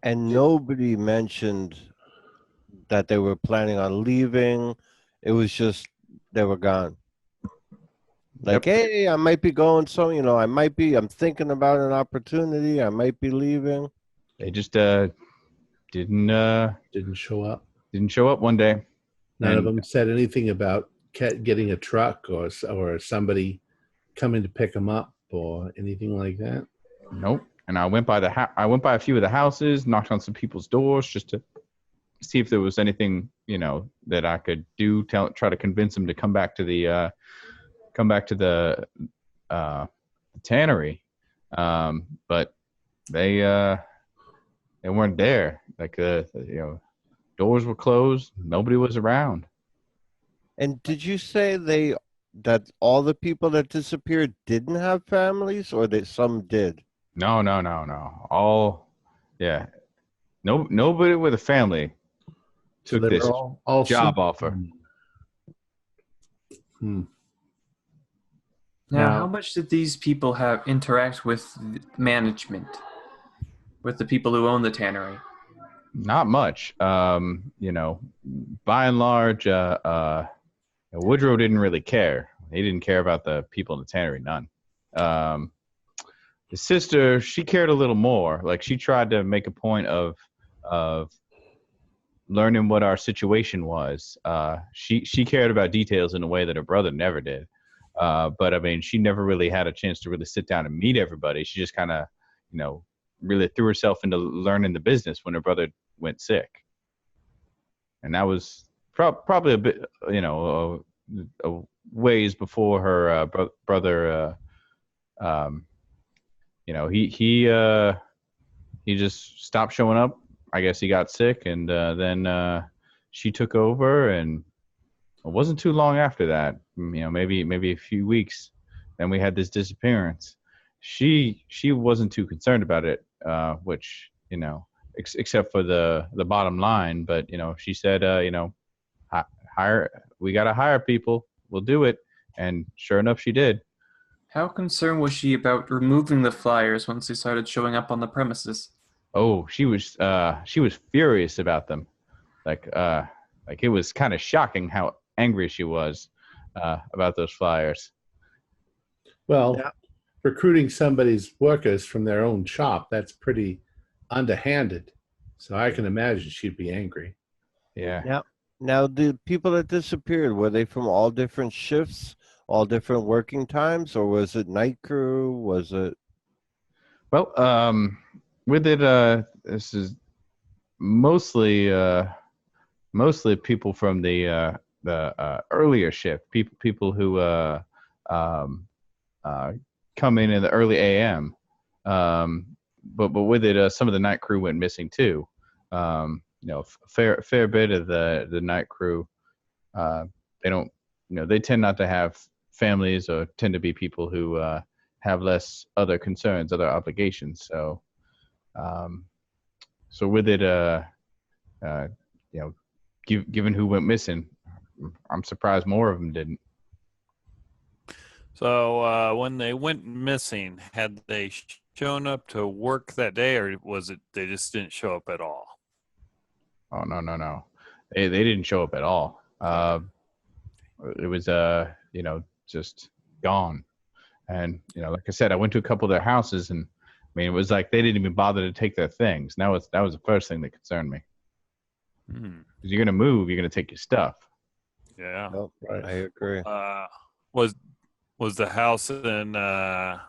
And nobody mentioned that they were planning on leaving. It was just they were gone. Like, Yep. hey, I might be going I'm thinking about an opportunity. I might be leaving. They just didn't Didn't show up. one day. None of And- them said anything about getting a truck or somebody coming to pick them up or anything like that. Nope. And I went by a few of the houses, knocked on some people's doors just to see if there was anything, that I could do. Try to convince them to come back to the tannery. But they weren't there. Like doors were closed. Nobody was around. And did you say that all the people that disappeared didn't have families, or that some did? No. All, yeah. No, nobody with a family So took they this were all job offer. Hmm. Now, Now- how much did these people interact with management, with the people who own the tannery? Not much. By and large, Woodrow didn't really care. He didn't care about the people in the tannery, none. His sister, she cared a little more. Like, she tried to make a point of learning what our situation was. She cared about details in a way that her brother never did. But I mean, she never really had a chance to really sit down and meet everybody. She just kind of, really threw herself into learning the business when her brother went sick. And that was probably a bit, a ways before her brother. He just stopped showing up. I guess he got sick, and then she took over, and it wasn't too long after that. Maybe a few weeks. Then we had this disappearance. She wasn't too concerned about it, which except for the bottom line. But she said, we got to hire people. We'll do it. And sure enough, she did. How concerned was she about removing the flyers once they started showing up on the premises? Oh, she was furious about them. Like it was kind of shocking how angry she was about those flyers. Well, Yeah. recruiting somebody's workers from their own shop, that's pretty underhanded. So I can imagine she'd be angry. Yeah. Now, the people that disappeared, were they from all different shifts, all different working times, or was it night crew? Was it? Well, with it, this is mostly people from the earlier shift. People who come in the early AM. But with it, some of the night crew went missing too. Fair bit of the night crew. They don't. They tend not to have families, or tend to be people who have less other concerns, other obligations. So with it, given who went missing, I'm surprised more of them didn't. So when they went missing, had they shown up to work that day, or was it they just didn't show up at all? Oh, no. They didn't show up at all. It was just gone. And like I said, I went to a couple of their houses, and I mean, it was like they didn't even bother to take their things. That was the first thing that concerned me. Because you're gonna move, you're gonna take your stuff. Yeah. Nope, Right. I agree. Was the house in the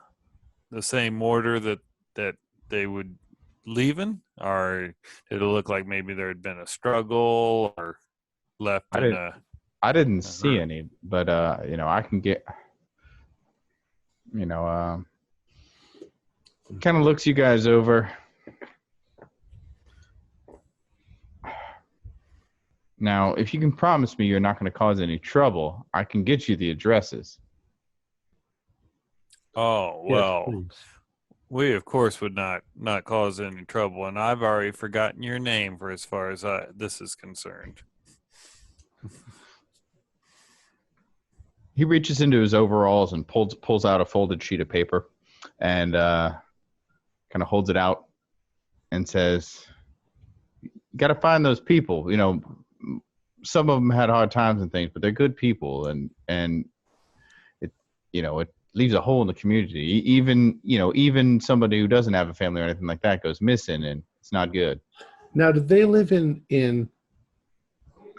same order that they would leaving, or did it look like maybe there had been a struggle or left I in didn't- a? I didn't see any, but I can get, kind of looks you guys over. Now, if you can promise me you're not going to cause any trouble, I can get you the addresses. Oh Yes, well, please. we of course would not cause any trouble, and I've already forgotten your name for as far as this is concerned. He reaches into his overalls and pulls out a folded sheet of paper, and kind of holds it out and says, "You got to find those people. Some of them had hard times and things, but they're good people, and it it leaves a hole in the community. Even somebody who doesn't have a family or anything like that goes missing, and it's not good." Now, did they live in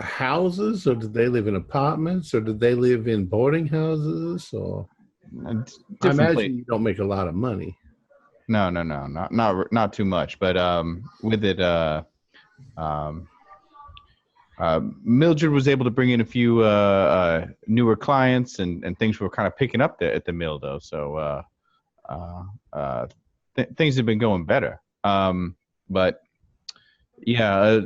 houses, or did they live in apartments, or did they live in boarding houses? Or I Different imagine place. you don't make a lot of money. No, not too much. But with it, Mildred was able to bring in a few newer clients, and things were kind of picking up there at the mill, though. So things have been going better. But yeah,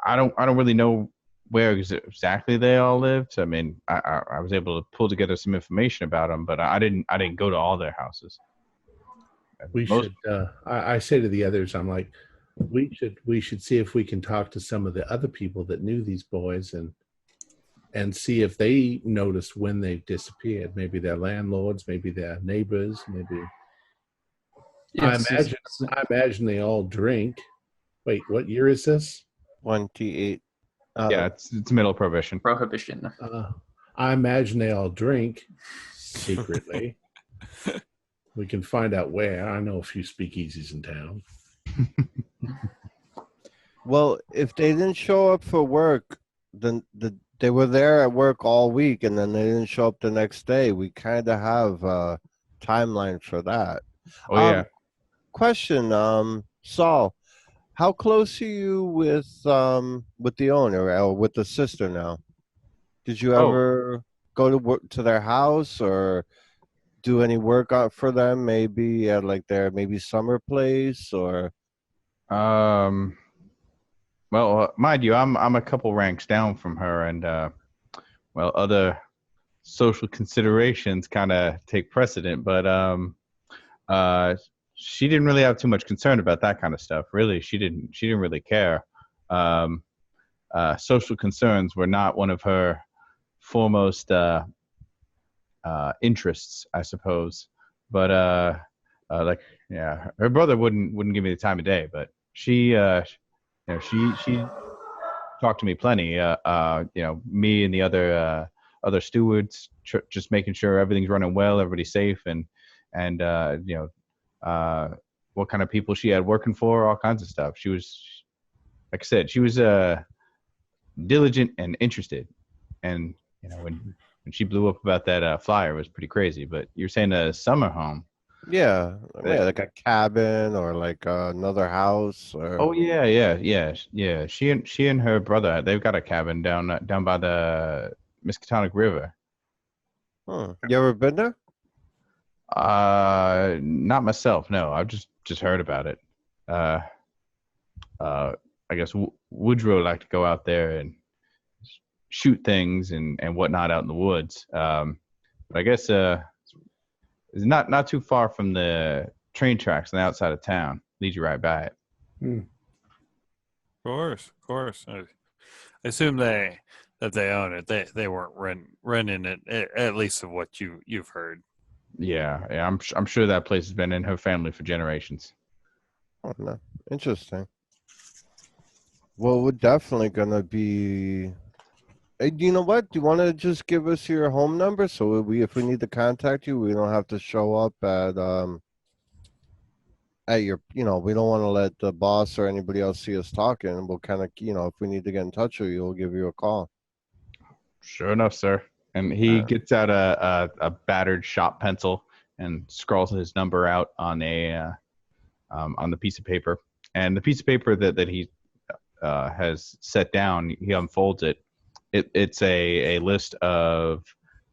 I don't really know where exactly they all lived. I mean, I was able to pull together some information about them, but I didn't go to all their houses. Should. I say to the others, I'm like, we should see if we can talk to some of the other people that knew these boys and see if they noticed when they disappeared. Maybe their landlords, maybe their neighbors, maybe. Yes, I imagine they all drink. Wait, what year is this? 28. Yeah, it's middle of prohibition. Prohibition. I imagine they all drink secretly. We can find out where. I know a few speakeasies in town. Well, if they didn't show up for work, then they were there at work all week, and then they didn't show up the next day. We kind of have a timeline for that. Oh yeah. Question, Saul, how close are you with the owner or with the sister now? Did you ever go to work to their house or do any work out for them? Maybe at like their summer place or. Well, mind you, I'm a couple ranks down from her, and other social considerations kind of take precedent. But she didn't really have too much concern about that kind of stuff. Really, she didn't really care. Social concerns were not one of her foremost interests, I suppose. But her brother wouldn't give me the time of day, but she she talked to me plenty. Me and the other stewards, just making sure everything's running well, everybody's safe, and what kind of people she had working for her, all kinds of stuff. She was, like I said, she was diligent and interested. And when she blew up about that flyer, it was pretty crazy. But you're saying a summer home? Yeah, like a cabin or like another house. Or... Oh yeah. She and her brother, they've got a cabin down by the Miskatonic River. Huh. You ever been there? Not myself. No, I've just heard about it. I guess Woodrow liked to go out there and shoot things and whatnot out in the woods. But I guess it's not too far from the train tracks on the outside of town. Leads you right by it. Of course. I assume that they own it. They weren't renting it, at least of what you've heard. Yeah. I'm sure that place has been in her family for generations. Oh, no. Interesting. Well, we're definitely gonna be. Hey, you know what? Do you want to just give us your home number so if we need to contact you, we don't have to show up at your. We don't want to let the boss or anybody else see us talking. We'll kind of, if we need to get in touch with you, we'll give you a call. Sure enough, sir. And he gets out a battered shop pencil and scrawls his number out on the piece of paper. And the piece of paper that he has set down, he unfolds it, it's a list of,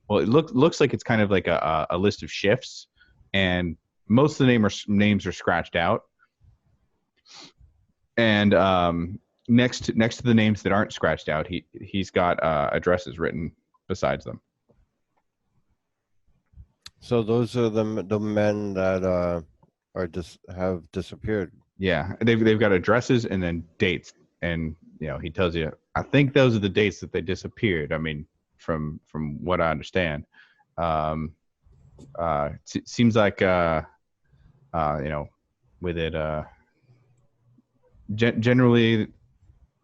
well, it looks like it's kind of like a list of shifts, and most of the names are scratched out, and next to the names that aren't scratched out, he's got addresses written besides them. So those are the men that have disappeared. Yeah, they've got addresses and then dates, and he tells you, I think those are the dates that they disappeared. I mean, from what I understand, seems like with it, generally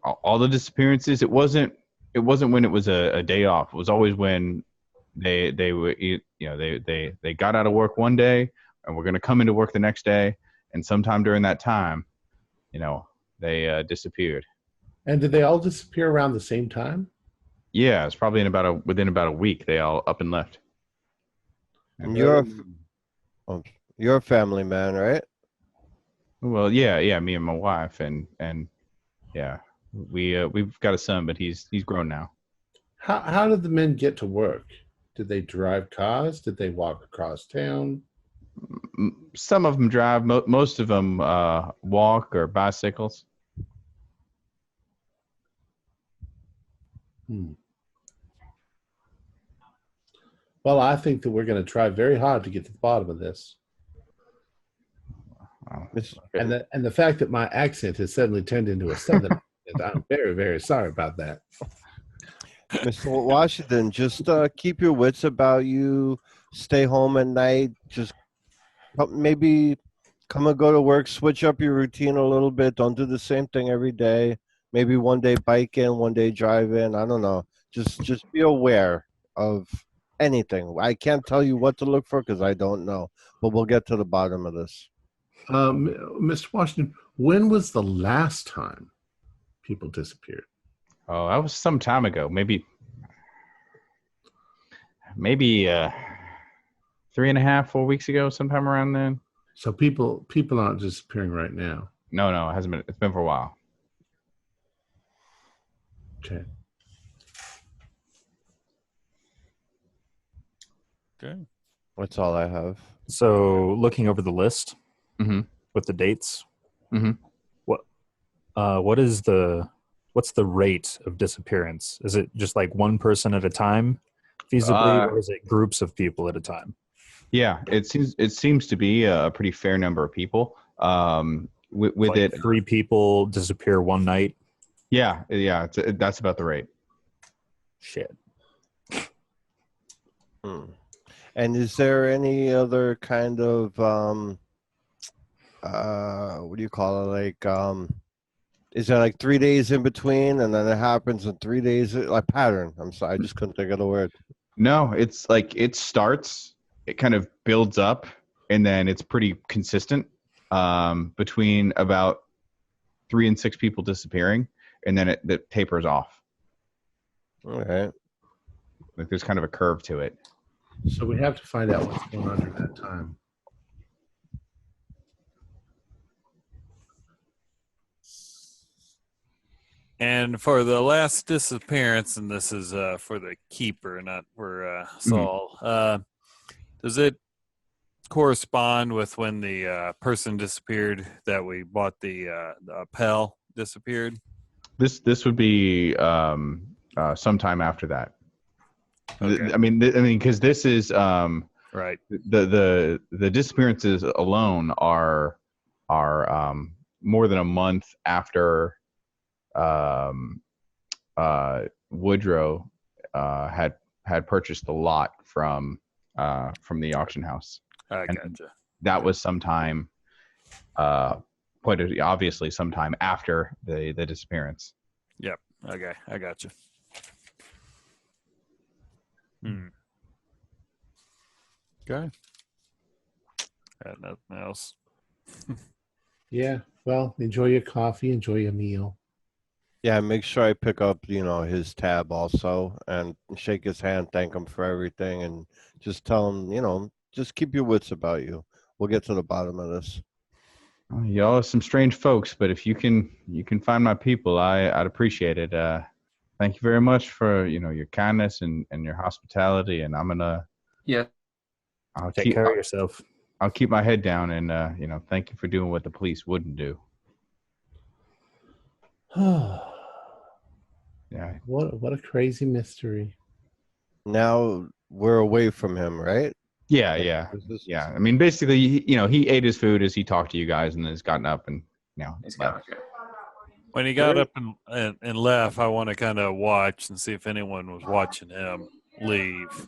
all the disappearances, it wasn't when it was a day off. It was always when they were they got out of work one day and were going to come into work the next day, and sometime during that time, they disappeared. And did they all disappear around the same time? Yeah, it's probably within about a week they all up and left. And you're a family man, right? Well, yeah, me and my wife, and yeah, we've got a son, but he's grown now. How did the men get to work? Did they drive cars? Did they walk across town? Some of them drive. Most of them walk or bicycles. Well, I think that we're going to try very hard to get to the bottom of this. And the fact that my accent has suddenly turned into a southern accent, I'm very, very sorry about that. Mr. Washington, just keep your wits about you. Stay home at night. Just maybe come and go to work. Switch up your routine a little bit. Don't do the same thing every day. Maybe one day bike in, one day drive in. I don't know. Just be aware of anything. I can't tell you what to look for because I don't know. But we'll get to the bottom of this. Mr. Washington, when was the last time people disappeared? Oh, that was some time ago. Maybe 3.5, 4 weeks ago, sometime around then. So people aren't disappearing right now. No, it hasn't been. It's been for a while. Okay. Okay. That's all I have. So looking over the list with the dates, what's the rate of disappearance? Is it just like one person at a time, feasibly, or is it groups of people at a time? Yeah, it seems to be a pretty fair number of people. With like it, 3 people disappear one night. Yeah, that's about the rate. Shit. And is there any other kind of what do you call it? Like is there like 3 days in between, and then it happens in 3 days? Like pattern. I'm sorry, I just couldn't think of the word. No, it's like it starts, it kind of builds up, and then it's pretty consistent between about 3 and 6 people disappearing, and then it tapers off. All right. Like there's kind of a curve to it. So we have to find out what's going on during that time. And for the last disappearance, and this is for the keeper, not for Saul, does it correspond with when the person disappeared that we bought the Pell disappeared? This would be sometime after that. Okay. I mean, because this is Right. The disappearances alone are more than a month after Woodrow had purchased the lot from the auction house. I And gotcha. that was sometime, quite obviously sometime after the disappearance. Yep. Okay. I gotcha. Okay. Got nothing else. Yeah. Well, enjoy your coffee. Enjoy your meal. Yeah, make sure I pick up, his tab also, and shake his hand, thank him for everything, and just tell him, just keep your wits about you. We'll get to the bottom of this. Y'all are some strange folks, but if you can find my people, I'd appreciate it. thank you very much for your kindness and your hospitality. And Yeah. I'll Take keep care of yourself. I'll keep my head down and thank you for doing what the police wouldn't do. Yeah. What a crazy mystery. Now we're away from him, right? Yeah, Like, yeah, this is- yeah. I mean, basically, he ate his food as he talked to you guys, and then has gotten up and He's left. got it. When he got up and left, I want to kind of watch and see if anyone was watching him leave,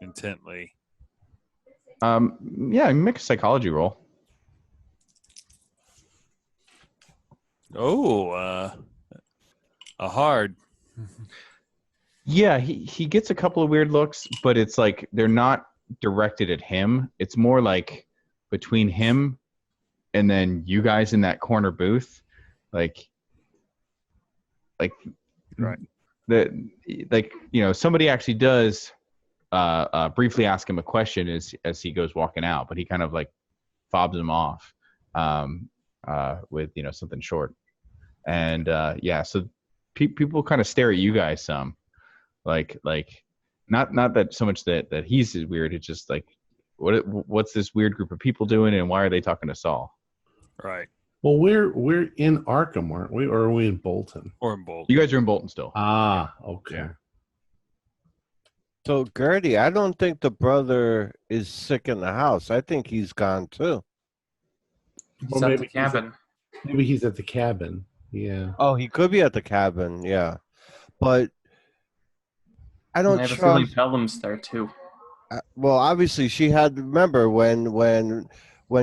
intently. Yeah, make a psychology roll. Oh, a hard. Yeah, he gets a couple of weird looks, but it's like they're not directed at him. It's more like between him and then you guys in that corner booth, like Right. Somebody actually does briefly ask him a question as he goes walking out, but he kind of like fobs him off with something short, and so people kind of stare at you guys some. Like not that so much that he's weird. It's just like what's this weird group of people doing, and why are they talking to Saul? Right. Well, we're in Arkham, aren't we? Or are we in Bolton? Or in Bolton. You guys are in Bolton still. Ah, okay. Yeah. So Gertie, I don't think the brother is sick in the house. I think he's gone too. He's Well, at maybe the he's cabin. Maybe he's at the cabin. Yeah. Oh, he could be at the cabin, yeah. But I I don't have a feeling trust. Pelham's there too. Well, obviously, she had. Remember when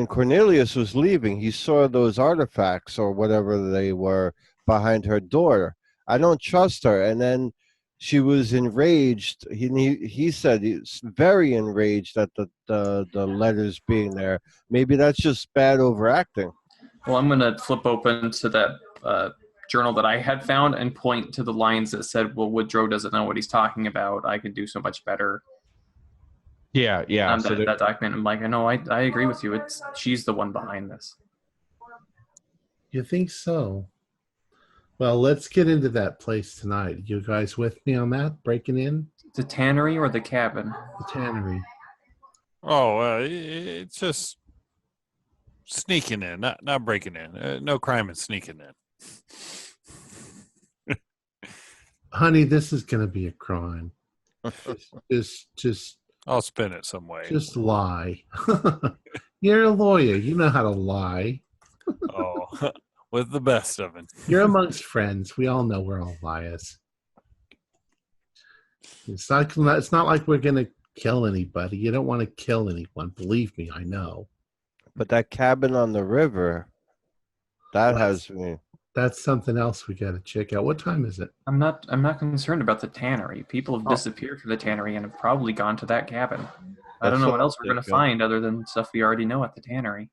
Cornelius was leaving, he saw those artifacts or whatever they were behind her door. I don't trust her. And then she was enraged. He said he's very enraged at the letters being there. Maybe that's just bad overacting. Well, I'm gonna flip open to that journal that I had found and point to the lines that said, "Well, Woodrow doesn't know what he's talking about. I could do so much better." Yeah. So that document. I'm like, I agree with you. She's the one behind this. You think so? Well, let's get into that place tonight. You guys with me on that? Breaking in? The tannery or the cabin? The tannery. Oh, it's just sneaking in, not breaking in. No crime in sneaking in. Honey, this is going to be a crime. Just I'll spin it some way. Just lie. You're a lawyer. You know how to lie. Oh, with the best of it. You're amongst friends. We all know we're all liars. It's not like we're going to kill anybody. You don't want to kill anyone. Believe me, I know. But that cabin on the river, has me. That's something else we got to check out. What time is it? I'm not concerned about the tannery. People have disappeared from the tannery and have probably gone to that cabin. I don't know what else we're going to find other than stuff we already know at the tannery.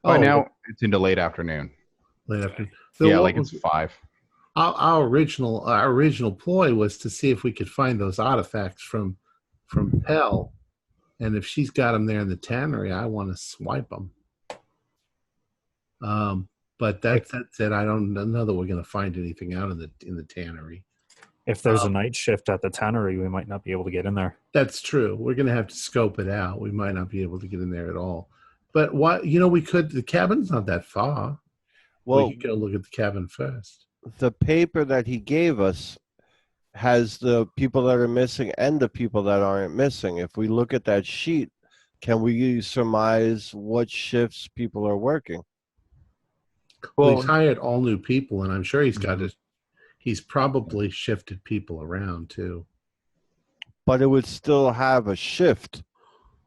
By now, it's into late afternoon. Late afternoon. Yeah, like it's 5. Our original ploy was to see if we could find those artifacts from Pell, and if she's got them there in the tannery, I want to swipe them. But that's it. I don't know that we're going to find anything out in the tannery. If there's a night shift at the tannery, we might not be able to get in there. That's true. We're going to have to scope it out. We might not be able to get in there at all. But we could. The cabin's not that far. Well, we could go look at the cabin first. The paper that he gave us has the people that are missing and the people that aren't missing. If we look at that sheet, can we surmise what shifts people are working? Well, he's hired all new people, and I'm sure he's probably shifted people around too. But it would still have a shift.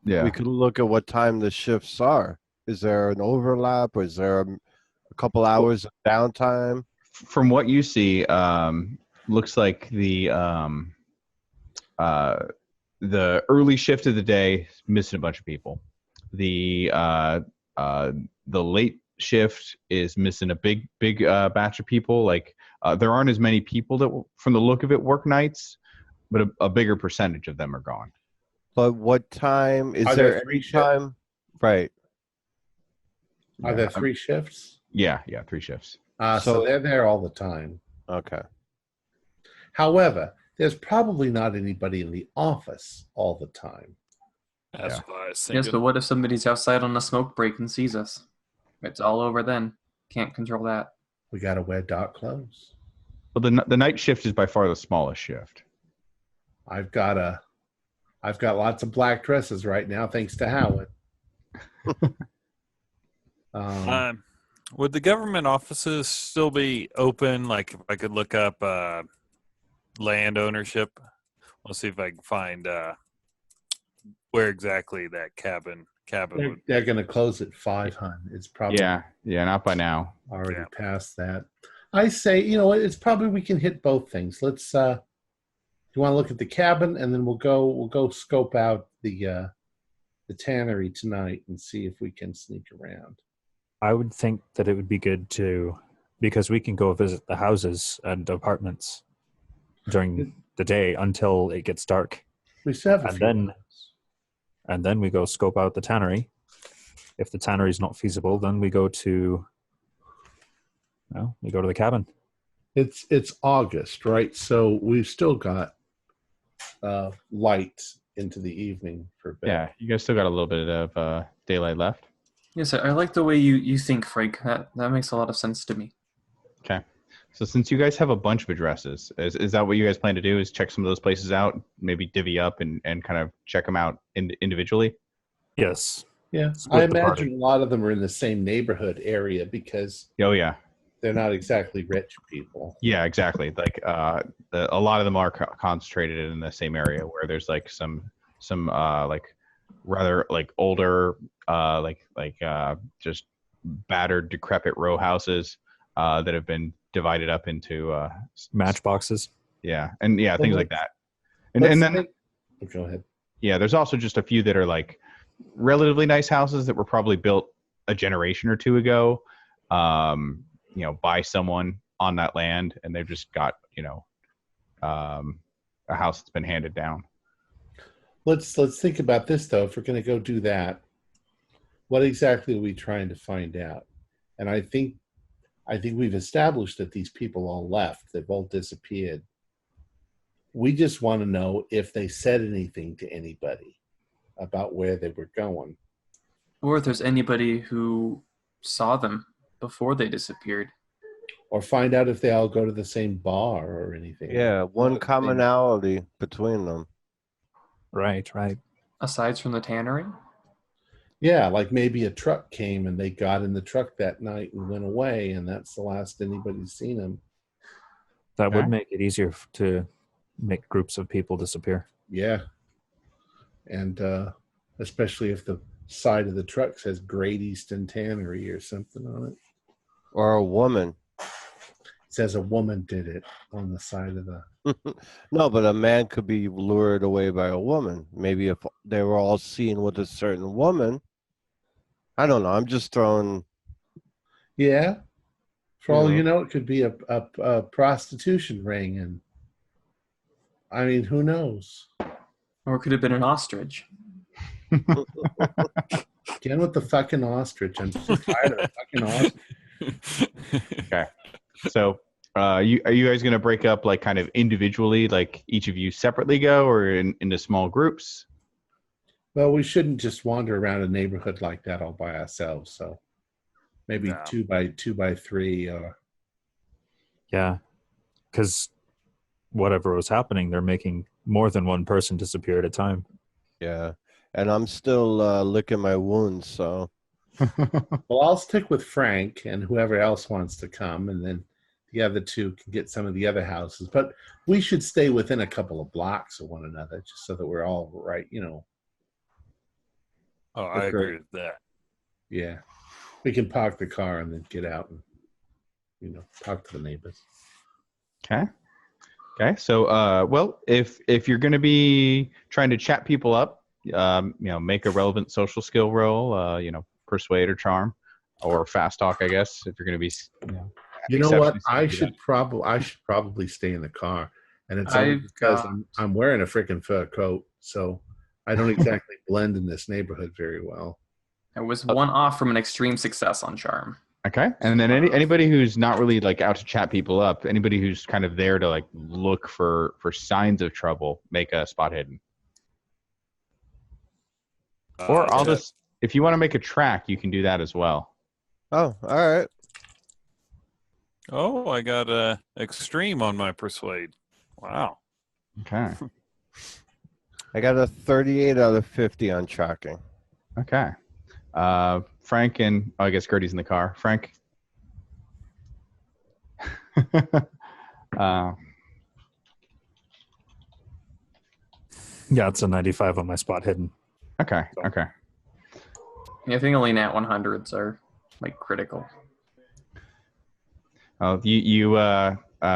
Yeah. We could look at what time the shifts are. Is there an overlap? Or is there a couple hours of downtime? From what you see, looks like the early shift of the day is missing a bunch of people. The late shift is missing a big batch of people. Like there aren't as many people that, from the look of it, work nights, but a bigger percentage of them are gone. But what time is Are there there any 3 time? Right. Are there 3 shifts? Yeah, 3 shifts. So they're there all the time. Okay. However, there's probably not anybody in the office all the time. That's Yeah. what I was thinking. Yes, but what if somebody's outside on a smoke break and sees us? It's all over then. Can't control that. We got to wear dark clothes. Well, the night shift is by far the smallest shift. I've got lots of black dresses right now, thanks to Howard. Would the government offices still be open? Like, if I could look up land ownership, I'll see if I can find where exactly that cabin would. They're going to close at 5, hon. It's probably Yeah, not by now. already past that. I say, you know what? It's probably we can hit both things. Let's. You want to look at the cabin, and then we'll go scope out the tannery tonight and see if we can sneak around. I would think that it would be good to, because we can go visit the houses and apartments during the day until it gets dark. We still have a And few then- minutes. And then we go scope out the tannery. If the tannery is not feasible, then we go to the cabin. It's August, right? So we've still got light into the evening for bed. Yeah, you guys still got a little bit of daylight left. Yes, I like the way you think, Frank. That makes a lot of sense to me. Okay. So since you guys have a bunch of addresses, is that what you guys plan to do? Is check some of those places out, maybe divvy up and kind of check them out individually? Yes. Yeah, Split I the party. imagine a lot of them are in the same neighborhood area because Oh yeah. they're not exactly rich people. Yeah, exactly. Like a lot of them are concentrated in the same area where there's like some like rather like older just battered, decrepit row houses that have been divided up into Matchboxes. things like that. And Let's then think- go ahead. there's also just a few that are like relatively nice houses that were probably built a generation or two ago. By someone on that land, and they've just got a house that's been handed down. Let's think about this though. If we're going to go do that, what exactly are we trying to find out? And I think we've established that these people all left. They've all disappeared. We just want to know if they said anything to anybody about where they were going. Or if there's anybody who saw them before they disappeared. Or find out if they all go to the same bar or anything. Yeah, one commonality between them. Right. Aside from the tannery? Yeah, like maybe a truck came and they got in the truck that night and went away, and that's the last anybody's seen them. That would Okay. make it easier to make groups of people disappear. Yeah. And especially if the side of the truck says Great Eastern Tannery or something on it. Or a woman. It says a woman did it on the side of the... No, but a man could be lured away by a woman. Maybe if they were all seen with a certain woman. I don't know. I'm just throwing. Yeah. For all Yeah. you know, it could be a prostitution ring. And I mean, who knows? Or it could have been an ostrich. Again with the fucking ostrich. I'm so tired of fucking ostrich. Okay. So are you guys going to break up like kind of individually, like each of you separately go, or into small groups? Well, we shouldn't just wander around a neighborhood like that all by ourselves. So maybe No. 2 by 3 or... Yeah. Because whatever was happening, they're making more than one person disappear at a time. Yeah. And I'm still licking my wounds. So Well, I'll stick with Frank and whoever else wants to come, and then the other two can get some of the other houses. But we should stay within a couple of blocks of one another, just so that we're all right. Oh, I agree with that. Yeah, we can park the car and then get out and talk to the neighbors. Okay. So, well, if you're going to be trying to chat people up, make a relevant social skill roll, persuade or charm, or fast talk, I guess, if you're going to be. You know what? exceptionally I skilled should probably stay in the car, and it's only I've because got- I'm wearing a freaking fur coat, so I don't exactly blend in this neighborhood very well. I was one off from an extreme success on charm. Okay. And then anybody who's not really like out to chat people up, anybody who's kind of there to like look for signs of trouble, make a spot hidden. Or I'll just, if you want to make a track, you can do that as well. Oh, all right. Oh, I got a extreme on my persuade. Wow. Okay. I got a 38 out of 50 on tracking. Okay. Frank and I guess Gertie's in the car. Frank. Yeah, it's a 95 on my spot hidden. Okay. Okay. Yeah, I think only nat 100s are like critical.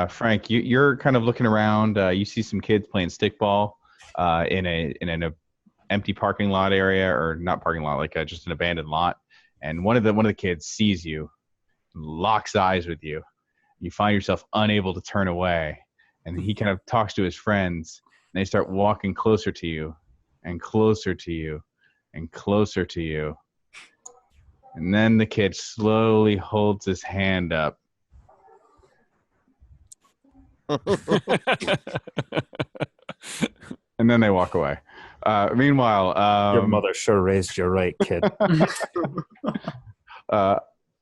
Frank, you're kind of looking around. You see some kids playing stickball in an empty parking lot area, or not parking lot, like just an abandoned lot. And one of the kids sees you, locks eyes with you. You find yourself unable to turn away, and he kind of talks to his friends, and they start walking closer to you, and closer to you, and closer to you. And then the kid slowly holds his hand up. And then they walk away. Meanwhile, Your mother sure raised you right, kid.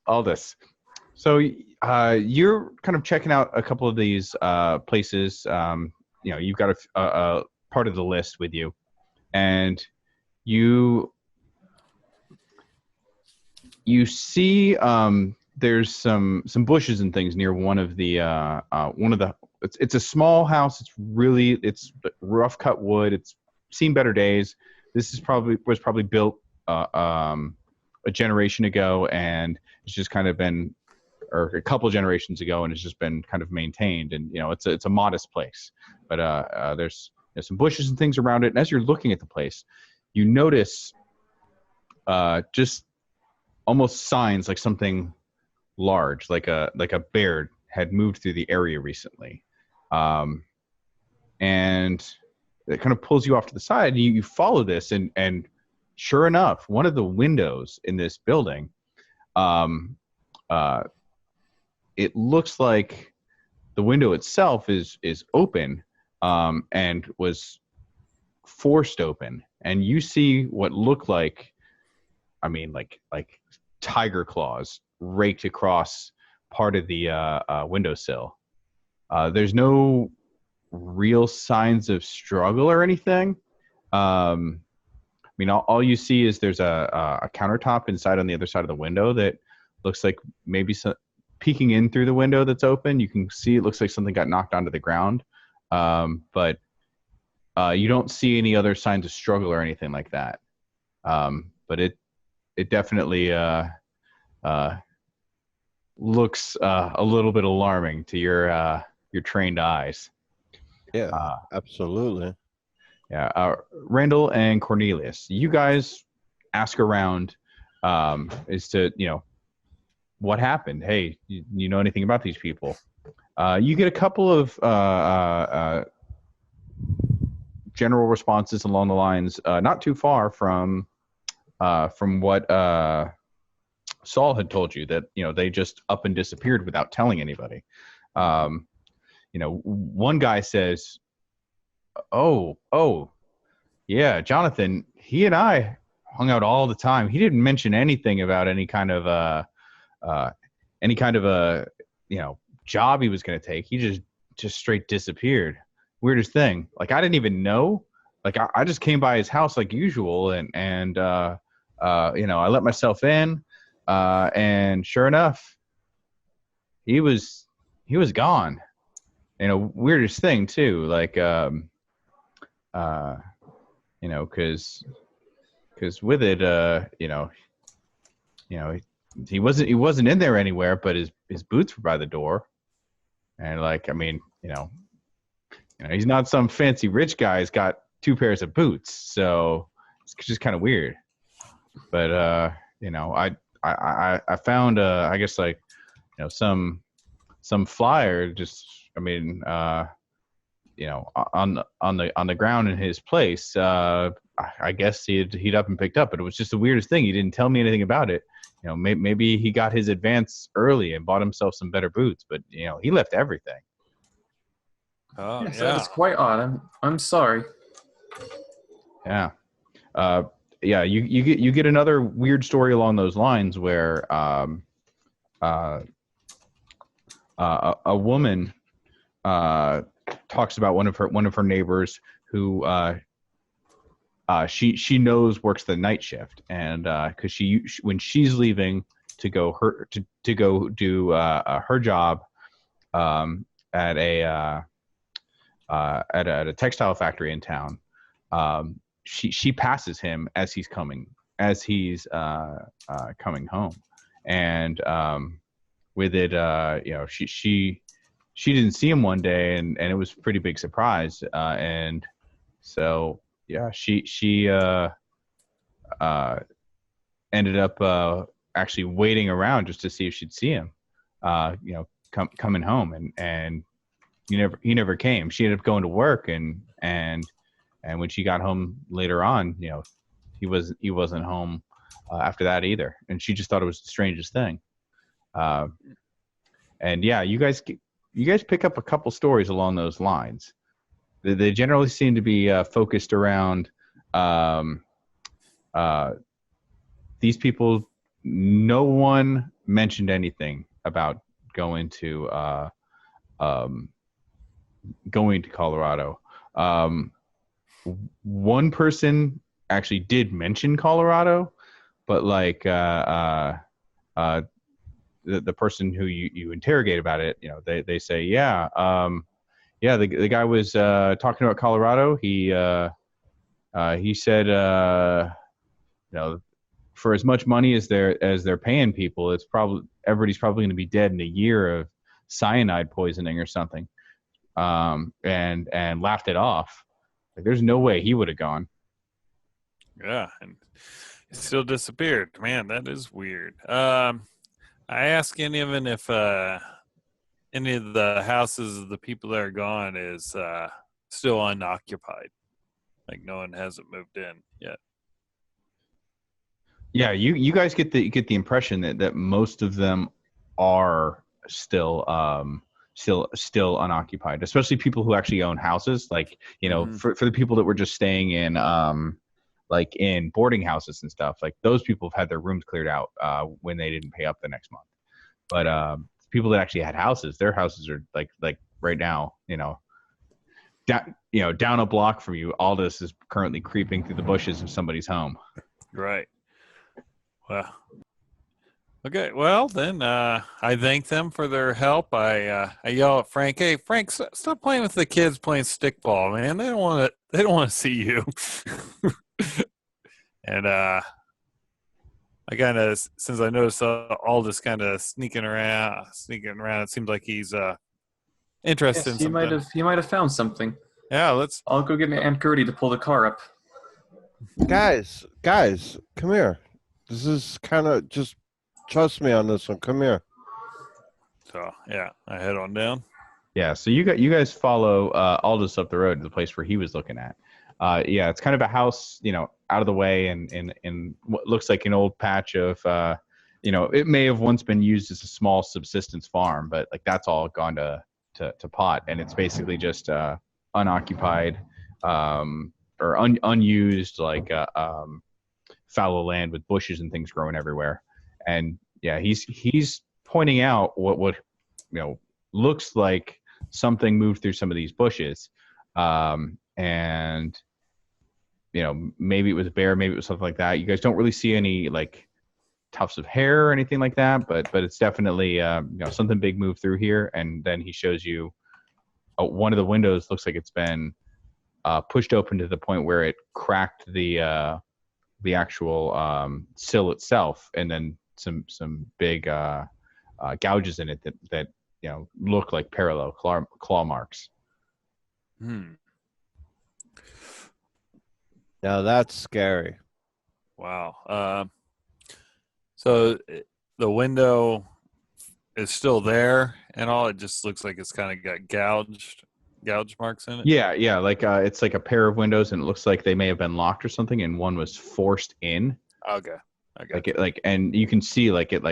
Aldous. So you're kind of checking out a couple of these places. You've got a part of the list with you, and you see there's some bushes and things near one of the it's a small house. It's rough cut wood. It's seen better days. This was probably built a generation ago, and it's just kind of been, or a couple generations ago, and it's just been kind of maintained. And it's a modest place, but there's some bushes and things around it. And as you're looking at the place, you notice just almost signs like something large, like a bear had moved through the area recently. And it kind of pulls you off to the side, and you follow this, and sure enough, one of the windows in this building, it looks like the window itself is open, and was forced open, and you see what look like, like tiger claws raked across part of the windowsill. There's no real signs of struggle or anything. All you see is there's a countertop inside on the other side of the window that looks like maybe peeking in through the window that's open. You can see it looks like something got knocked onto the ground, but you don't see any other signs of struggle or anything like that. But it definitely looks a little bit alarming to your trained eyes. Yeah, absolutely. Yeah, Randall and Cornelius, you guys ask around as to what happened. Hey, you know anything about these people? You get a couple of general responses along the lines, not too far from what Saul had told you, that they just up and disappeared without telling anybody. One guy says, oh yeah, Jonathan, he and I hung out all the time. He didn't mention anything about any kind of a job he was going to take. He just straight disappeared. Weirdest thing. Like, I didn't even know. Like, I just came by his house like usual, and I let myself in, and sure enough, he was gone. Weirdest thing too. Like, because with it, he wasn't in there anywhere, but his boots were by the door, and he's not some fancy rich guy. He's got 2 pairs of boots, so it's just kind of weird. But I found I guess some flyer, just on the ground in his place. I guess he'd up and picked up, but it was just the weirdest thing. He didn't tell me anything about it. maybe he got his advance early and bought himself some better boots, but he left everything. Oh, Yes, yeah. that is quite odd. I'm sorry. Yeah. Yeah, you get another weird story along those lines where a woman talks about one of her neighbors who she knows works the night shift, and because when she's leaving to go do her job at a textile factory in town, she passes him as he's coming home, and with it, she didn't see him one day, and it was a pretty big surprise, and so yeah, she ended up actually waiting around just to see if she'd see him, coming home, and he never came. She ended up going to work, and when she got home later on, he wasn't home after that either, and she just thought it was the strangest thing. And yeah, you guys pick up a couple stories along those lines. They generally seem to be focused around these people. No one mentioned anything about going to Colorado. One person actually did mention Colorado, but like the person who you interrogate about it, they say, yeah, the guy was talking about Colorado. He said, for as much money as they're paying people, everybody's probably going to be dead in a year of cyanide poisoning or something, and laughed it off. Like, there's no way he would have gone. Yeah, and it still disappeared. Man, that is weird. I asked any of them if any of the houses of the people that are gone is still unoccupied. Like no one hasn't moved in yet. Yeah, you guys get the impression that most of them are still unoccupied, especially people who actually own houses. Like, for the people that were just staying in like in boarding houses and stuff, like those people have had their rooms cleared out when they didn't pay up the next month. But people that actually had houses, their houses are like right now, down a block from you, Aldous is currently creeping through the bushes of somebody's home. Right. Well. Okay, well then I thank them for their help. I yell at Frank, "Hey Frank, stop playing with the kids playing stickball, man. They don't want to see you." And I kind of, since I noticed Aldous kind of sneaking around, it seems like he's interested in something. He might have found something. Yeah, I'll go get my Aunt Gertie to pull the car up. Guys, come here. This is kind of just trust me on this one. Come here. So yeah, I head on down. Yeah, so you guys follow Aldous up the road to the place where he was looking at. Yeah, it's kind of a house, out of the way, and in what looks like an old patch of, it may have once been used as a small subsistence farm, but like that's all gone to pot, and it's basically just unoccupied or unused, like fallow land with bushes and things growing everywhere. And yeah, he's pointing out what looks like something moved through some of these bushes, and maybe it was a bear, maybe it was something like that. You guys don't really see any like tufts of hair or anything like that, but it's definitely something big moved through here. And then he shows you one of the windows looks like it's been pushed open to the point where it cracked the actual sill itself, and then some big gouges in it that look like parallel claw marks. Now that's scary. Wow. So the window is still there and all. It just looks like it's kind of got gouge marks in it. Yeah. Like it's like a pair of windows, and it looks like they may have been locked or something, and one was forced in. Okay. I got Like it, like, and you can see like it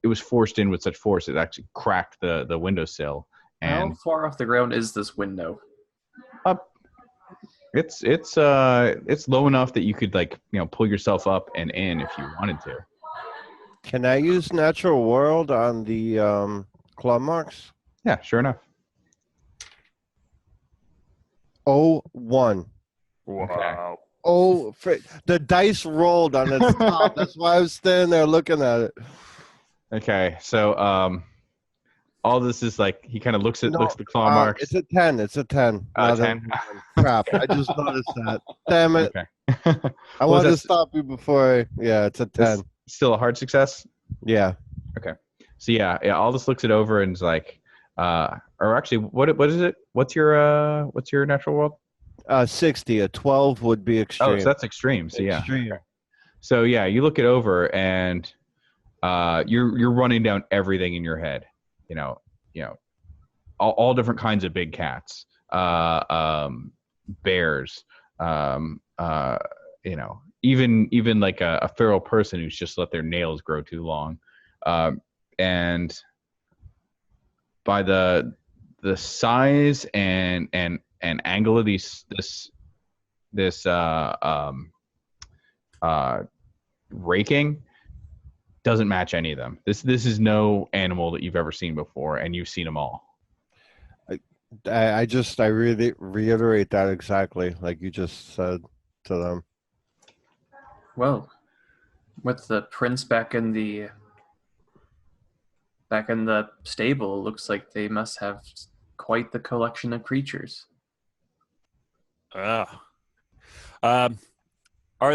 was forced in with such force it actually cracked the windowsill. How And far off the ground is this window? up, it's low enough that you could like pull yourself up and in if you wanted to. Can I use natural world on the claw marks? Yeah, sure enough. Oh, 1. Wow. Oh, the dice rolled on its top. That's why I was standing there looking at it. Okay, so all this is like he kind of looks at the claw No, marks. it's a 10. It's a 10. Not 10. Crap. I just noticed that. Damn it. Okay. I wanted to stop you before yeah, it's a 10. Still a hard success? Yeah. Okay. So yeah, Aldous looks it over and is like, or actually, what is it? What's your natural world? 60. A 12 would be extreme. Oh, so that's extreme. So yeah. Extreme. Okay. So yeah, you look it over and you're running down everything in your head. All different kinds of big cats, bears, even like a feral person who's just let their nails grow too long, and by the size and angle of this raking doesn't match any of them. This is no animal that you've ever seen before, and you've seen them all. I really reiterate that exactly like you just said to them. Well, with the prince back in the stable, it looks like they must have quite the collection of creatures. Are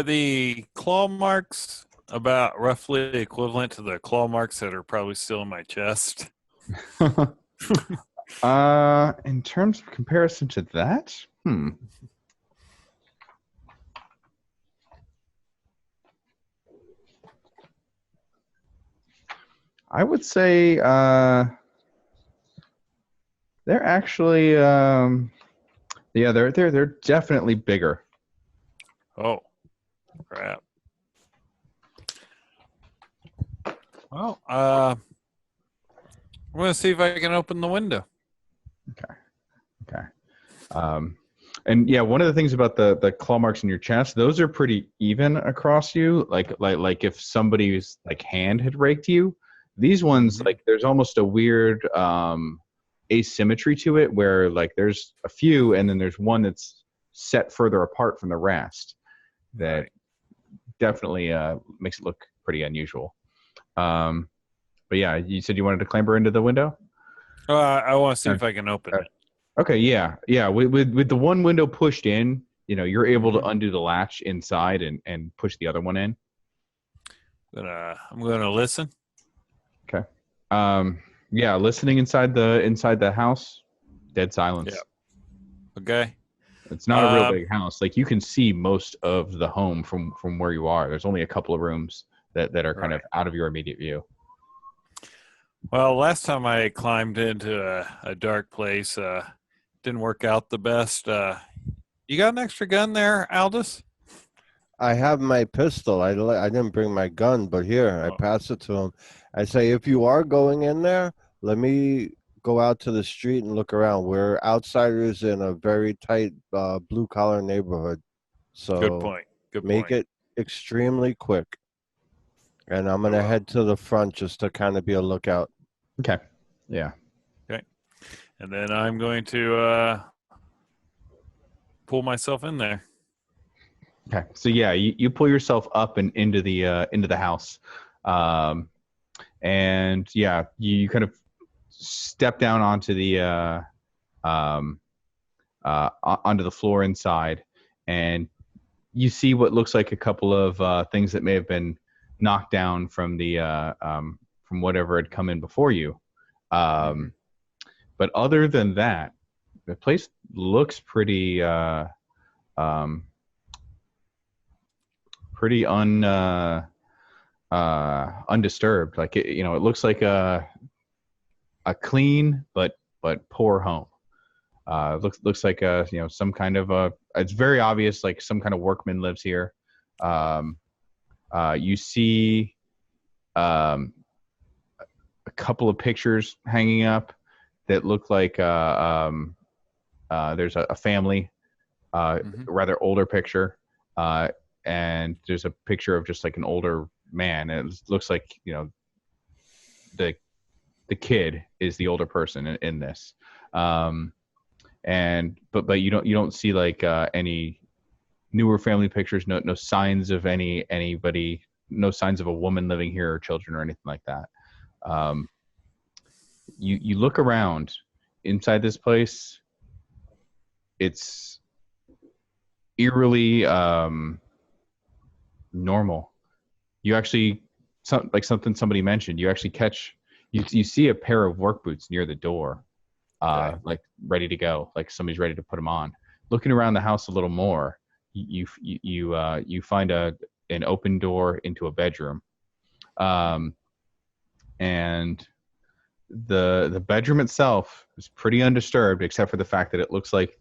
the claw marks about roughly equivalent to the claw marks that are probably still in my chest? In terms of comparison to that, I would say they're actually they're definitely bigger. Oh, crap. Well, I'm going to see if I can open the window. Okay. And yeah, one of the things about the claw marks in your chest, those are pretty even across you. Like if somebody's like hand had raked you, these ones like there's almost a weird asymmetry to it where like there's a few and then there's one that's set further apart from the rest that definitely makes it look pretty unusual. But yeah, you said you wanted to clamber into the window? I want to see if I can open it. Okay, yeah. With the one window pushed in, you're able to undo the latch inside and push the other one in. I'm gonna listen. Okay. Yeah, listening inside the house, dead silence. Yeah. Okay. It's not a real big house. Like you can see most of the home from where you are. There's only a couple of rooms that are kind of out of your immediate view. Well, last time I climbed into a dark place, didn't work out the best. You got an extra gun there, Aldous? I have my pistol. I didn't bring my gun, but here, I pass it to him. I say, if you are going in there, let me go out to the street and look around. We're outsiders in a very tight blue-collar neighborhood. So Good point. Make it extremely quick. And I'm going to head to the front just to kind of be a lookout. Okay. Yeah. Okay. And then I'm going to pull myself in there. Okay. So yeah, you pull yourself up and into the house. And yeah, you kind of step down onto the onto the floor inside, and you see what looks like a couple of things that may have been knocked down from the from whatever had come in before you. But other than that, the place looks pretty pretty undisturbed. Like it looks like a clean but poor home. Looks like some kind of it's very obvious like some kind of workman lives here. You see a couple of pictures hanging up that look like there's a family, rather older picture, and there's a picture of just like an older man. And it looks like, you know, the kid is the older person in this. But you don't see like any newer family pictures, no signs of anybody, no signs of a woman living here or children or anything like that. You look around inside this place. It's eerily normal. You actually, something somebody mentioned, you actually catch, you see a pair of work boots near the door, like ready to go, like somebody's ready to put them on. Looking around the house a little more, you find an open door into a bedroom, and the bedroom itself is pretty undisturbed, except for the fact that it looks like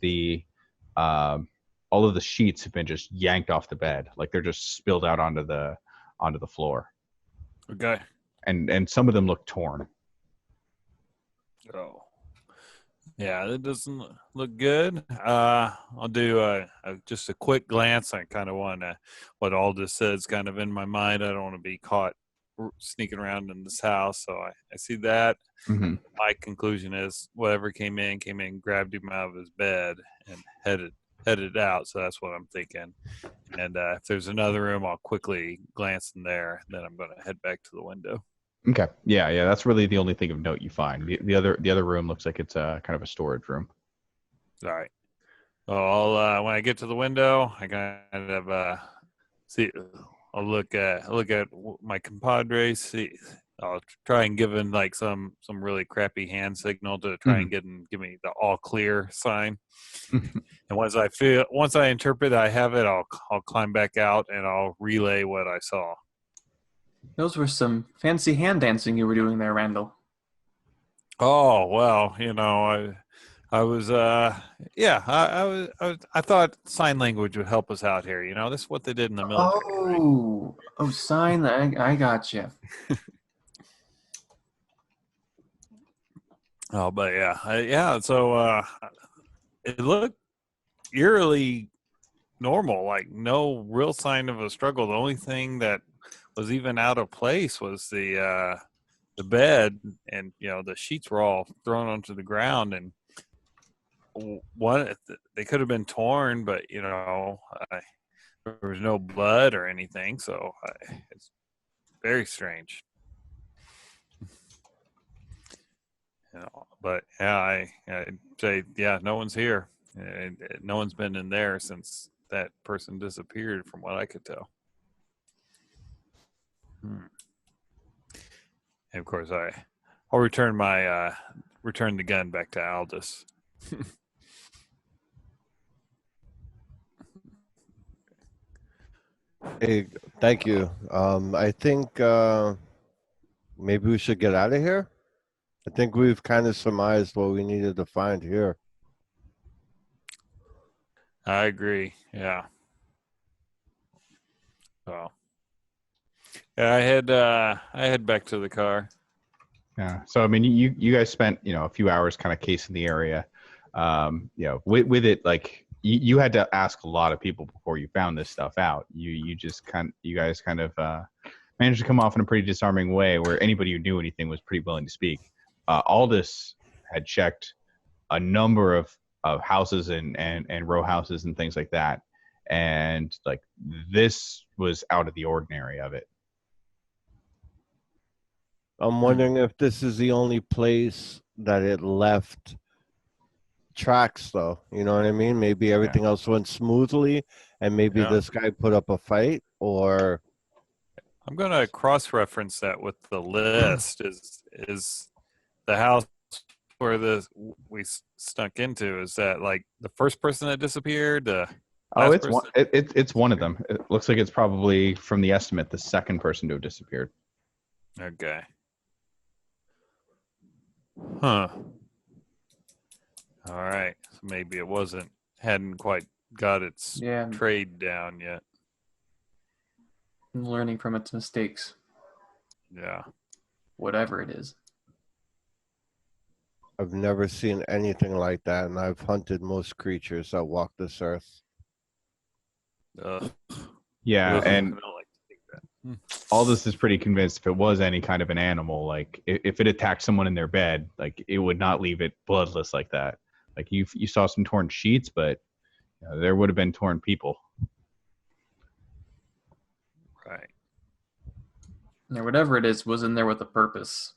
all of the sheets have been just yanked off the bed, like they're just spilled out onto the floor. Okay. And some of them look torn. Oh. Yeah, that doesn't look good. I'll do just a quick glance. I kind of want to, what Aldous says kind of in my mind. I don't want to be caught sneaking around in this house. So I see that. Mm-hmm. My conclusion is whatever came in, grabbed him out of his bed and headed out. So that's what I'm thinking. And if there's another room, I'll quickly glance in there. Then I'm going to head back to the window. Okay. Yeah. That's really the only thing of note you find. The other room looks like it's kind of a storage room. All right. Well, I'll when I get to the window, I kind of see. I'll look at my compadre. See, I'll try and give him like some really crappy hand signal to try and give me the all clear sign. And once I interpret I have it, I'll climb back out and I'll relay what I saw. Those were some fancy hand dancing you were doing there, Randall. Oh well, I was I thought sign language would help us out here. This is what they did in the military. Oh, right? Sign. I got you. Oh, but yeah. So it looked eerily normal, like no real sign of a struggle. The only thing that was even out of place was the bed, and the sheets were all thrown onto the ground, and they could have been torn, but there was no blood or anything, so it's very strange. But yeah, I'd say no one's here. No one's been in there since that person disappeared, from what I could tell. And of course, I'll return the gun back to Aldous. Hey, thank you. I think maybe we should get out of here. I think we've kind of surmised what we needed to find here. I agree. Yeah. So, yeah, I head back to the car. Yeah. So I mean, you guys spent a few hours kind of casing the area. With it, like you had to ask a lot of people before you found this stuff out. You guys kind of managed to come off in a pretty disarming way, where anybody who knew anything was pretty willing to speak. Aldous had checked a number of houses and row houses and things like that, and like this was out of the ordinary of it. I'm wondering if this is the only place that it left tracks, though. You know what I mean? Maybe everything else went smoothly, and maybe this guy put up a fight, or... I'm going to cross-reference that with the list. Is the house where we snuck into, is that like the first person that disappeared? It's one of them. It looks like it's probably, from the estimate, the second person to have disappeared. Okay. Huh. All right. So maybe it hadn't quite got its trade down yet. and learning from its mistakes, Yeah. whatever it is. I've never seen anything like that, and I've hunted most creatures that walk this earth. Yeah, Ugh, I and don't like to think that. Aldous is pretty convinced if it was any kind of an animal, like if it attacked someone in their bed, like it would not leave it bloodless like that. Like you saw some torn sheets, but there would have been torn people. Right. Yeah, whatever it is was in there with a purpose.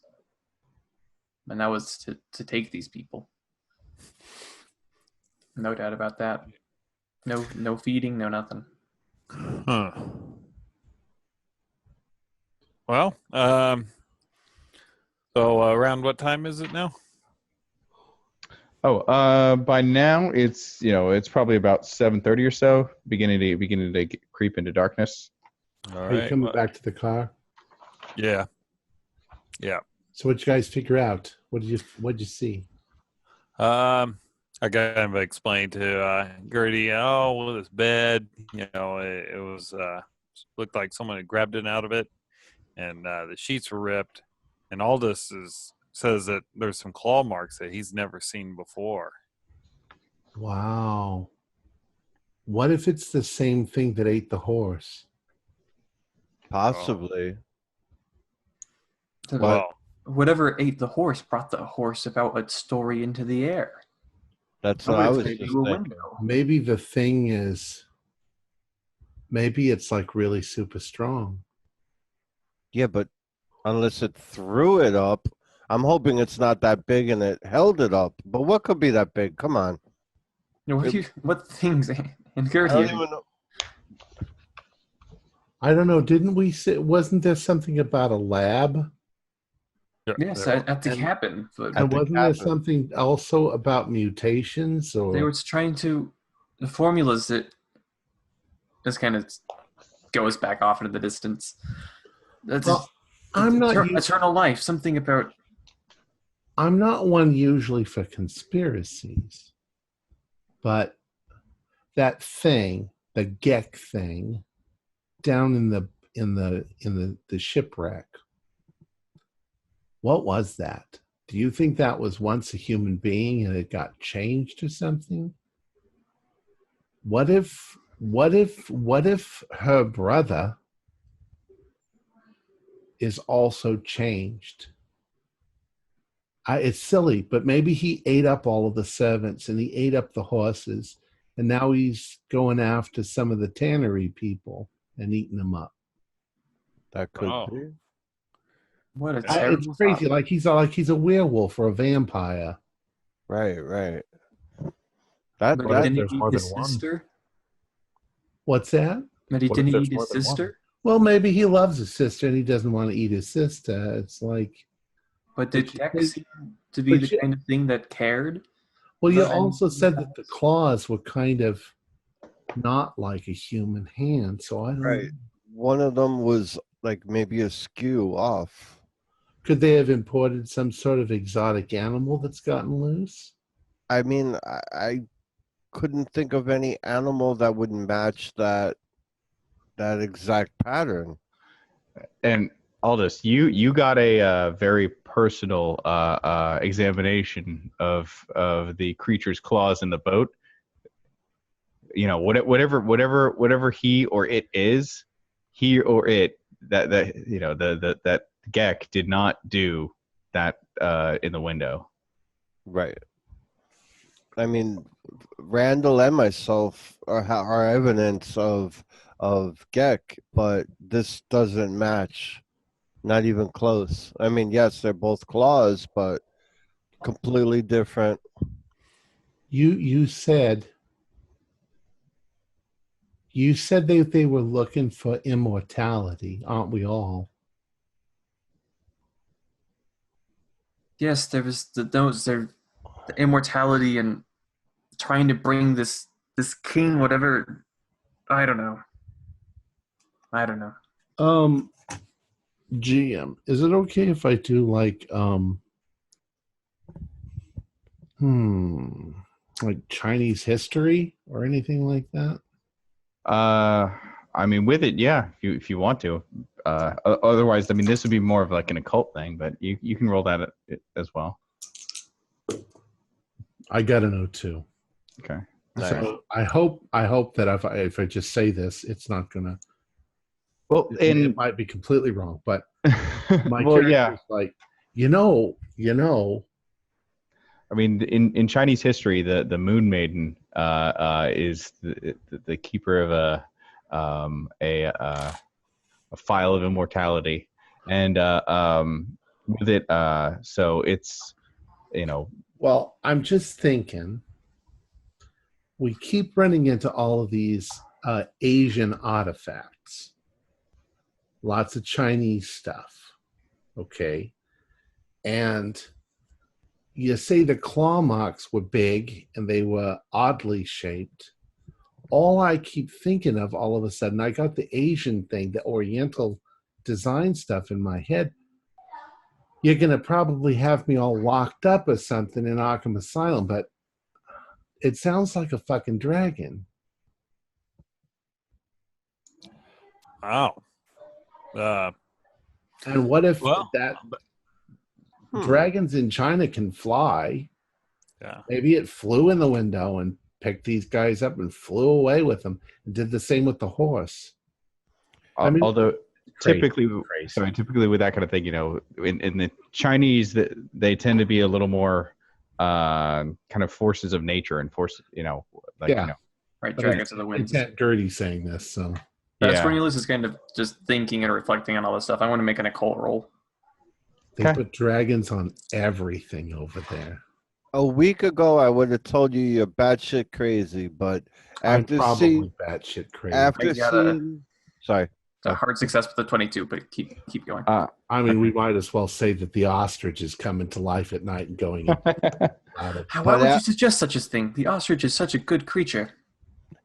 And that was to take these people. No doubt about that. No feeding, no nothing. Huh. Well, so around what time is it now? Oh, by now it's probably about 7:30 or so, beginning to creep into darkness. All Are you right. coming well, back to the car? Yeah. Yeah. So what you guys figure out? What'd you see? I kind of explained to Gertie, oh, well, this bed, it was looked like someone had grabbed it out of it, and the sheets were ripped, and Aldous says that there's some claw marks that he's never seen before. Wow. What if it's the same thing that ate the horse? Possibly. Well, Whatever ate the horse brought the horse about its story into the air. That's what I was Maybe just through a thinking. window. Maybe the thing is, maybe it's like really super strong. Yeah, but unless it threw it up, I'm hoping it's not that big and it held it up. But what could be that big? Come on. What things in I don't Gertie? even know. I don't know. Didn't we say? Wasn't there something about a lab? Yes, there- at the and- cabin. But At And the wasn't there cabin. something also about mutations? Or they were trying to the formulas that this kind of goes back off into the distance. That's Well, I'm not. eternal life. Something about I'm not one usually for conspiracies, but that thing, the Gek thing, down in the shipwreck. What was that? Do you think that was once a human being and it got changed or something? What if her brother is also changed? It's silly, but maybe he ate up all of the servants and he ate up the horses, and now he's going after some of the tannery people and eating them up. That could Oh. be. what a It's terrible crazy. thought. Like he's a werewolf or a vampire. Right, right. That But What if didn't there's he more eat his than one? sister? What's that? But he What if didn't there's eat more his than one? sister. Well, maybe he loves his sister and he doesn't want to eat his sister. It's like, But did But you Gek think- seem to be but the you- kind of thing that cared? well, you Well, also and- said that the claws were kind of not like a human hand. So I don't Right. One of them was like maybe askew off. Could they have imported some sort of exotic animal that's gotten loose? I mean, I couldn't think of any animal that would match that exact pattern. And Aldous, you got a very personal examination of the creature's claws in the boat. Whatever he or it is, he or it that that Gek did not do that in the window. Right. I mean, Randall and myself are evidence of Gek, but this doesn't match. Not even close. I mean, yes, they're both claws, but completely different. You said they were looking for immortality, aren't we all? Yes, there was the immortality and trying to bring this king, whatever. I don't know. GM, is it okay if I do like like Chinese history or anything like that? I mean, with it, yeah, if you want to. Otherwise, I mean, this would be more of like an occult thing, but you can roll that as well. I got an 02. Okay. Nice. So I hope that if I just say this, it's not gonna. Well, It might be completely wrong, but my well, character's yeah. like, you know. I mean, in Chinese history, the Moon Maiden is the keeper of a file of immortality, and with it, so it's Well, I'm just thinking. We keep running into all of these Asian artifacts, lots of Chinese stuff. Okay, and you say the claw marks were big and they were oddly shaped. All I keep thinking of all of a sudden, I got the Asian thing, the Oriental design stuff in my head. You're going to probably have me all locked up or something in Arkham Asylum, but it sounds like a fucking dragon. Wow. And what if Well, that dragons in China can fly? yeah. Maybe it flew in the window and picked these guys up and flew away with them and did the same with the horse. I mean, although crazy, typically, crazy. sorry, typically with that kind of thing, in the Chinese, they tend to be a little more kind of forces of nature and Yeah. Right, But Dragons of the Winds. It's Gertie saying this, so That's yeah. Cornelius is kind of just thinking and reflecting on all this stuff. I want to make an occult roll. they Okay. put dragons on everything over there. A week ago, I would have told you you're batshit crazy, but I'm after probably seeing, batshit crazy. after I got a- seeing, sorry, It's a hard success with the 22, but keep going. I mean, we might as well say that the ostrich is coming to life at night and going out of Why but would a- you suggest such a thing? The ostrich is such a good creature.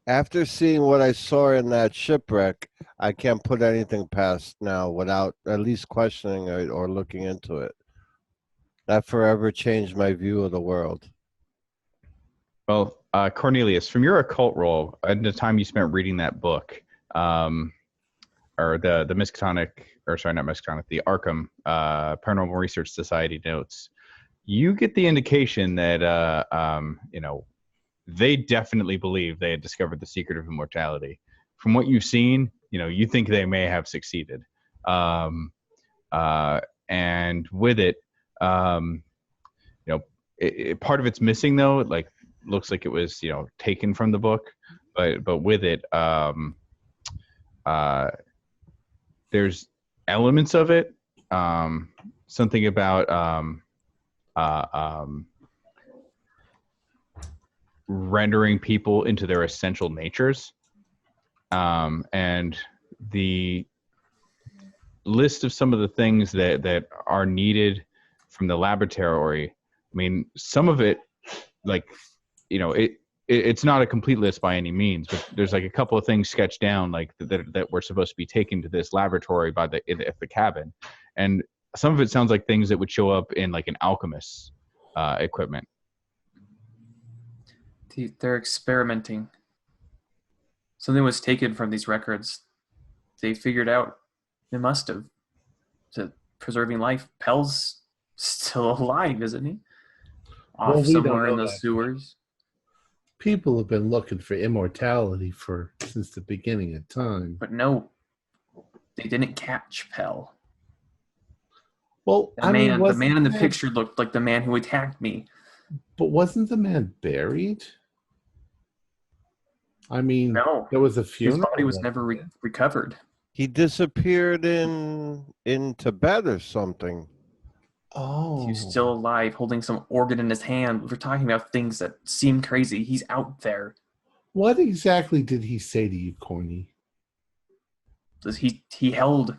after seeing what I saw in that shipwreck, I can't put anything past now without at least questioning it or looking into it. That forever changed my view of the world. Well, Cornelius, from your occult role and the time you spent reading that book, or the Miskatonic, or sorry, not Miskatonic, the Arkham Paranormal Research Society notes, you get the indication that they definitely believe they had discovered the secret of immortality. From what you've seen, you think they may have succeeded. And with it, part of it's missing though. It looks like it was taken from the book, but with it, there's elements of it. Something about rendering people into their essential natures, and the list of some of the things that are needed from the laboratory. I mean, some of it, it's not a complete list by any means, but there's a couple of things sketched down that were supposed to be taken to this laboratory at the cabin, and some of it sounds like things that would show up in an alchemist's equipment. They're experimenting. Something was taken from these records. They figured out they must have to preserving life. Pell's still alive, isn't he? Off Well, we don't somewhere in know the that. sewers. People have been looking for immortality since the beginning of time. But no, they didn't catch Pell. Well, The man in the picture looked like the man who attacked me. But wasn't the man buried? I mean, No, there was a his funeral. body was never recovered. He disappeared in Tibet or something. Oh, He's still alive, holding some organ in his hand. We're talking about things that seem crazy. He's out there. What exactly did he say to you, Corny? He held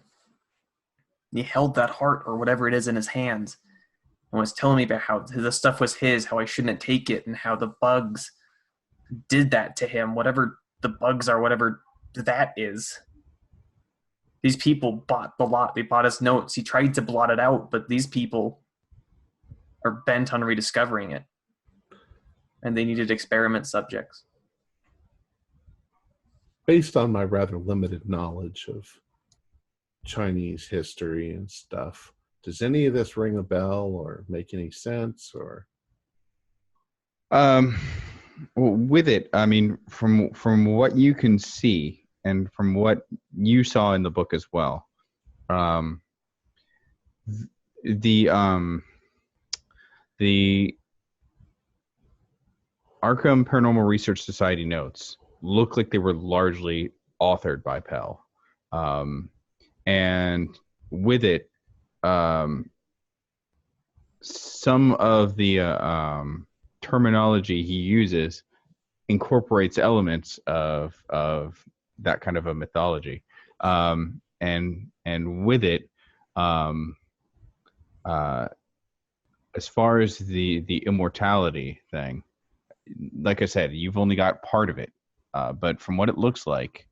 that heart or whatever it is in his hands and was telling me about how the stuff was his, how I shouldn't take it, and how the bugs did that to him. Whatever the bugs are, whatever that is. These people bought the lot. They bought his notes. He tried to blot it out, but these people are bent on rediscovering it. And they needed experiment subjects. based on my rather limited knowledge of Chinese history and stuff, does any of this ring a bell or make any sense? Or Well, with it, I mean, from what you can see and from what you saw in the book as well, the Arkham Paranormal Research Society notes look like they were largely authored by Pell, and with it, some of the terminology he uses incorporates elements of that kind of a mythology, and with it, as far as the immortality thing, like I said, you've only got part of it, but from what it looks like,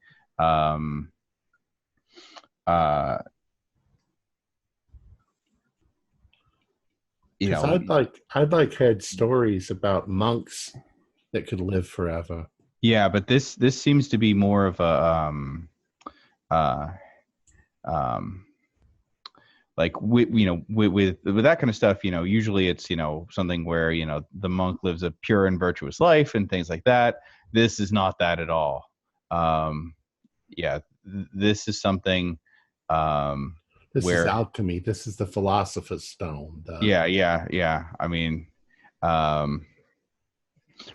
you because know, I'd like heard stories about monks that could live forever. yeah, but this seems to be more of a uh, like with that kind of stuff. Usually it's something where the monk lives a pure and virtuous life and things like that. This is not that at all. Yeah, this is something This where is alchemy. This is the philosopher's stone. yeah. I mean,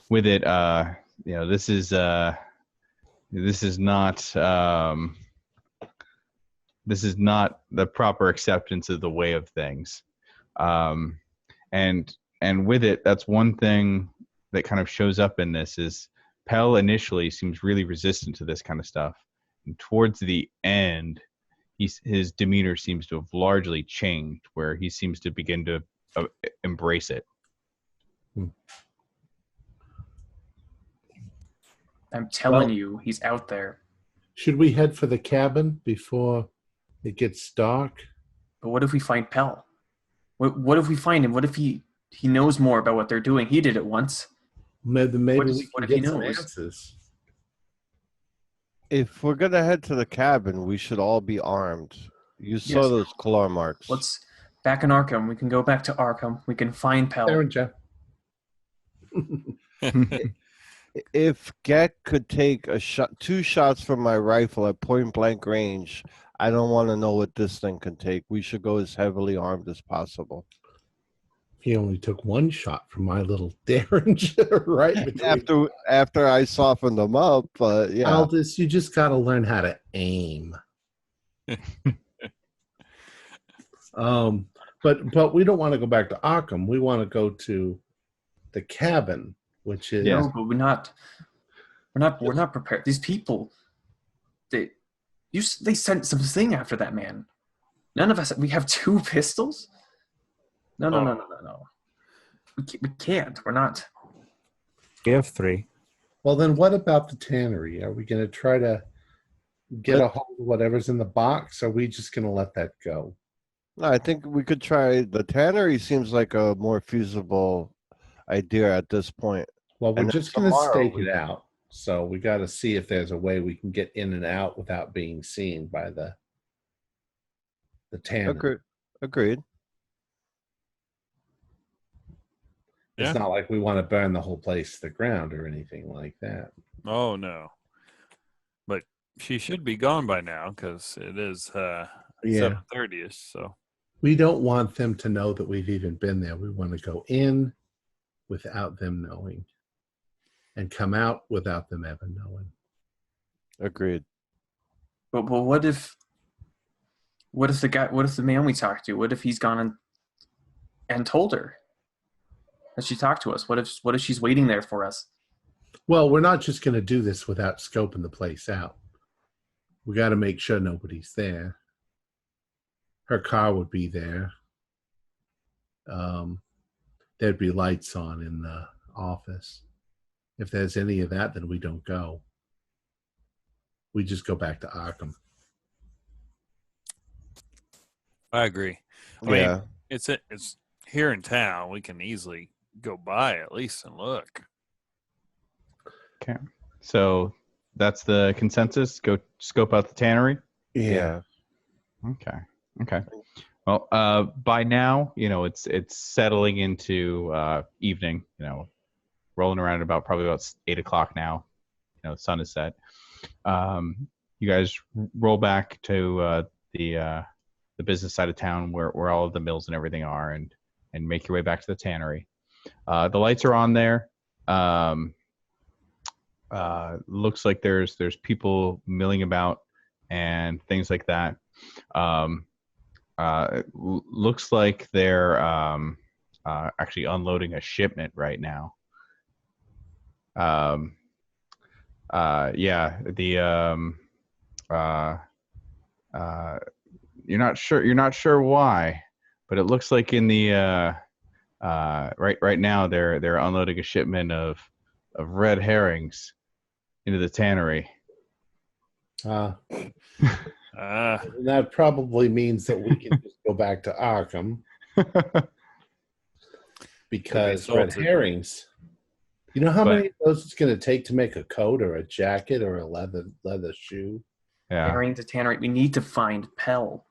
with it, this is not this is not the proper acceptance of the way of things, and with it, that's one thing that kind of shows up in this is Pell initially seems really resistant to this kind of stuff, and towards the end, his demeanor seems to have largely changed, where he seems to begin to embrace it. I'm telling you, he's out there. Should we head for the cabin before it gets dark? But what if we find Pell? What if we find him? What if he knows more about what they're doing? He did it once. Maybe What we if can he get some knows? answers. If we're gonna head to the cabin, we should all be armed. You saw Yes. those claw marks. Let's back in Arkham. We can go back to Arkham. We can find Pell. Derringer. If Gek could take two shots from my rifle at point blank range, I don't want to know what this thing can take. We should go as heavily armed as possible. He only took one shot from my little Derringer, right? between- After I softened them up, but yeah. Aldous, you just got to learn how to aim. But we don't want to go back to Arkham. We want to go to the cabin, which is No, but we're not prepared. These people, they sent some thing after that man. None of us. We have 2 pistols. No. We can't. We're not. We have 3. Well, then what about the tannery? Are we going to try to get a hold of whatever's in the box? Or are we just going to let that go? I think we could try the tannery. Seems like a more feasible idea at this point. Well, we're And just going to tomorrow stake we- it out. So we got to see if there's a way we can get in and out without being seen by the tannery. Agreed. It's Yeah. not like we want to burn the whole place to the ground or anything like that. Oh no, but she should be gone by now because it is 7:30ish. So We don't want them to know that we've even been there. We want to go in without them knowing and come out without them ever knowing. Agreed. But what if the man we talked to? What if he's gone and told her that she talked to us? What if she's waiting there for us? Well, we're not just going to do this without scoping the place out. We got to make sure nobody's there. Her car would be there. There'd be lights on in the office. If there's any of that, then we don't go. We just go back to Arkham. I agree. I mean, it's here in town. We can easily go by at least and look. Okay. So that's the consensus. Go scope out the tannery. Yeah. Okay. Well, by now, it's settling into evening. Rolling around probably about 8 o'clock now. The sun is set. You guys roll back to the business side of town where all of the mills and everything are, and make your way back to the tannery. The lights are on there. Looks like there's people milling about and things like that. Looks like they're actually unloading a shipment right now. Yeah, you're not sure why, but it looks like in the right now they're unloading a shipment of red herrings into the tannery. That probably means that we can just go back to Arkham because red herrings. You know how many of those it's going to take to make a coat or a jacket or a leather shoe? Yeah. Herring to tannery. We need to find Pell.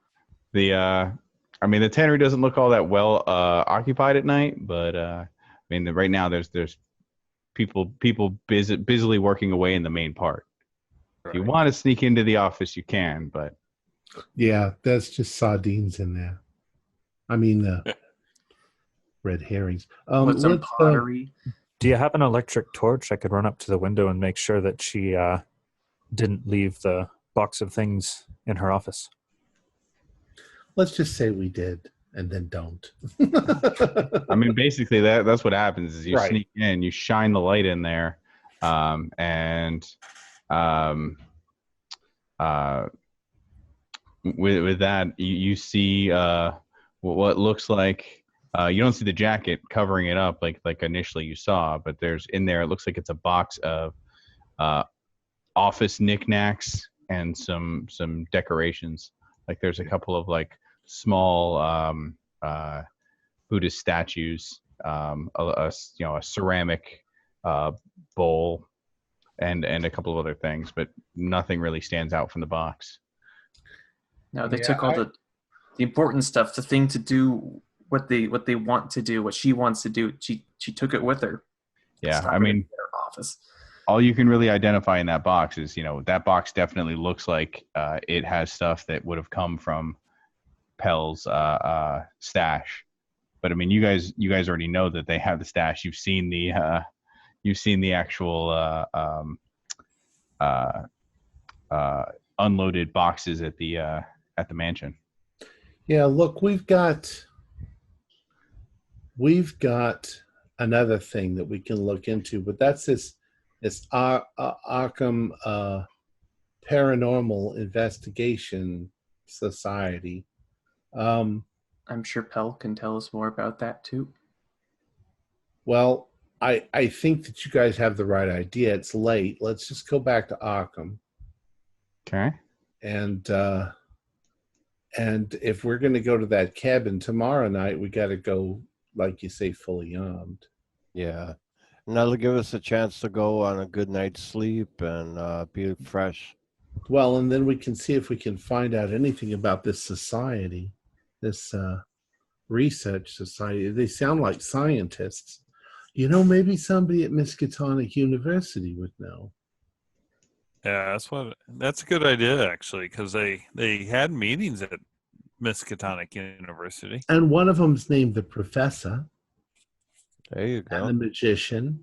The tannery doesn't look all that well occupied at night, but right now there's people busily working away in the main part. If you want to sneak into the office, you can, but yeah, there's just sardines in there. I mean, red herrings. Put some pottery. Do you have an electric torch? I could run up to the window and make sure that she didn't leave the box of things in her office. Let's just say we did, and then don't. Basically that's what happens is you sneak in, you shine the light in there, and with that you see what looks like. You don't see the jacket covering it up like initially you saw, but there's in there. It looks like it's a box of office knickknacks and some decorations. Like there's a couple of small Buddhist statues, a ceramic bowl, and a couple of other things, but nothing really stands out from the box. No, they took all the important stuff, the thing to do. What they want to do, what she wants to do, she took it with her. Yeah, her office. All you can really identify in that box is, that box definitely looks like it has stuff that would have come from Pell's stash. But you guys already know that they have the stash. You've seen the actual unloaded boxes at the mansion. Yeah, look, we've got another thing that we can look into, but that's this Arkham Paranormal Investigation Society. I'm sure Pell can tell us more about that too. Well, I think that you guys have the right idea. It's late. Let's just go back to Arkham. Okay. And if we're going to go to that cabin tomorrow night, we got to go, like you say, fully armed. Yeah. And that'll give us a chance to go on a good night's sleep and be fresh. Well, and then we can see if we can find out anything about this society, this research society. They sound like scientists. Maybe somebody at Miskatonic University would know. Yeah, that's a good idea, actually, because they had meetings at Miskatonic University. And one of them's named the Professor. There you go. And the Magician.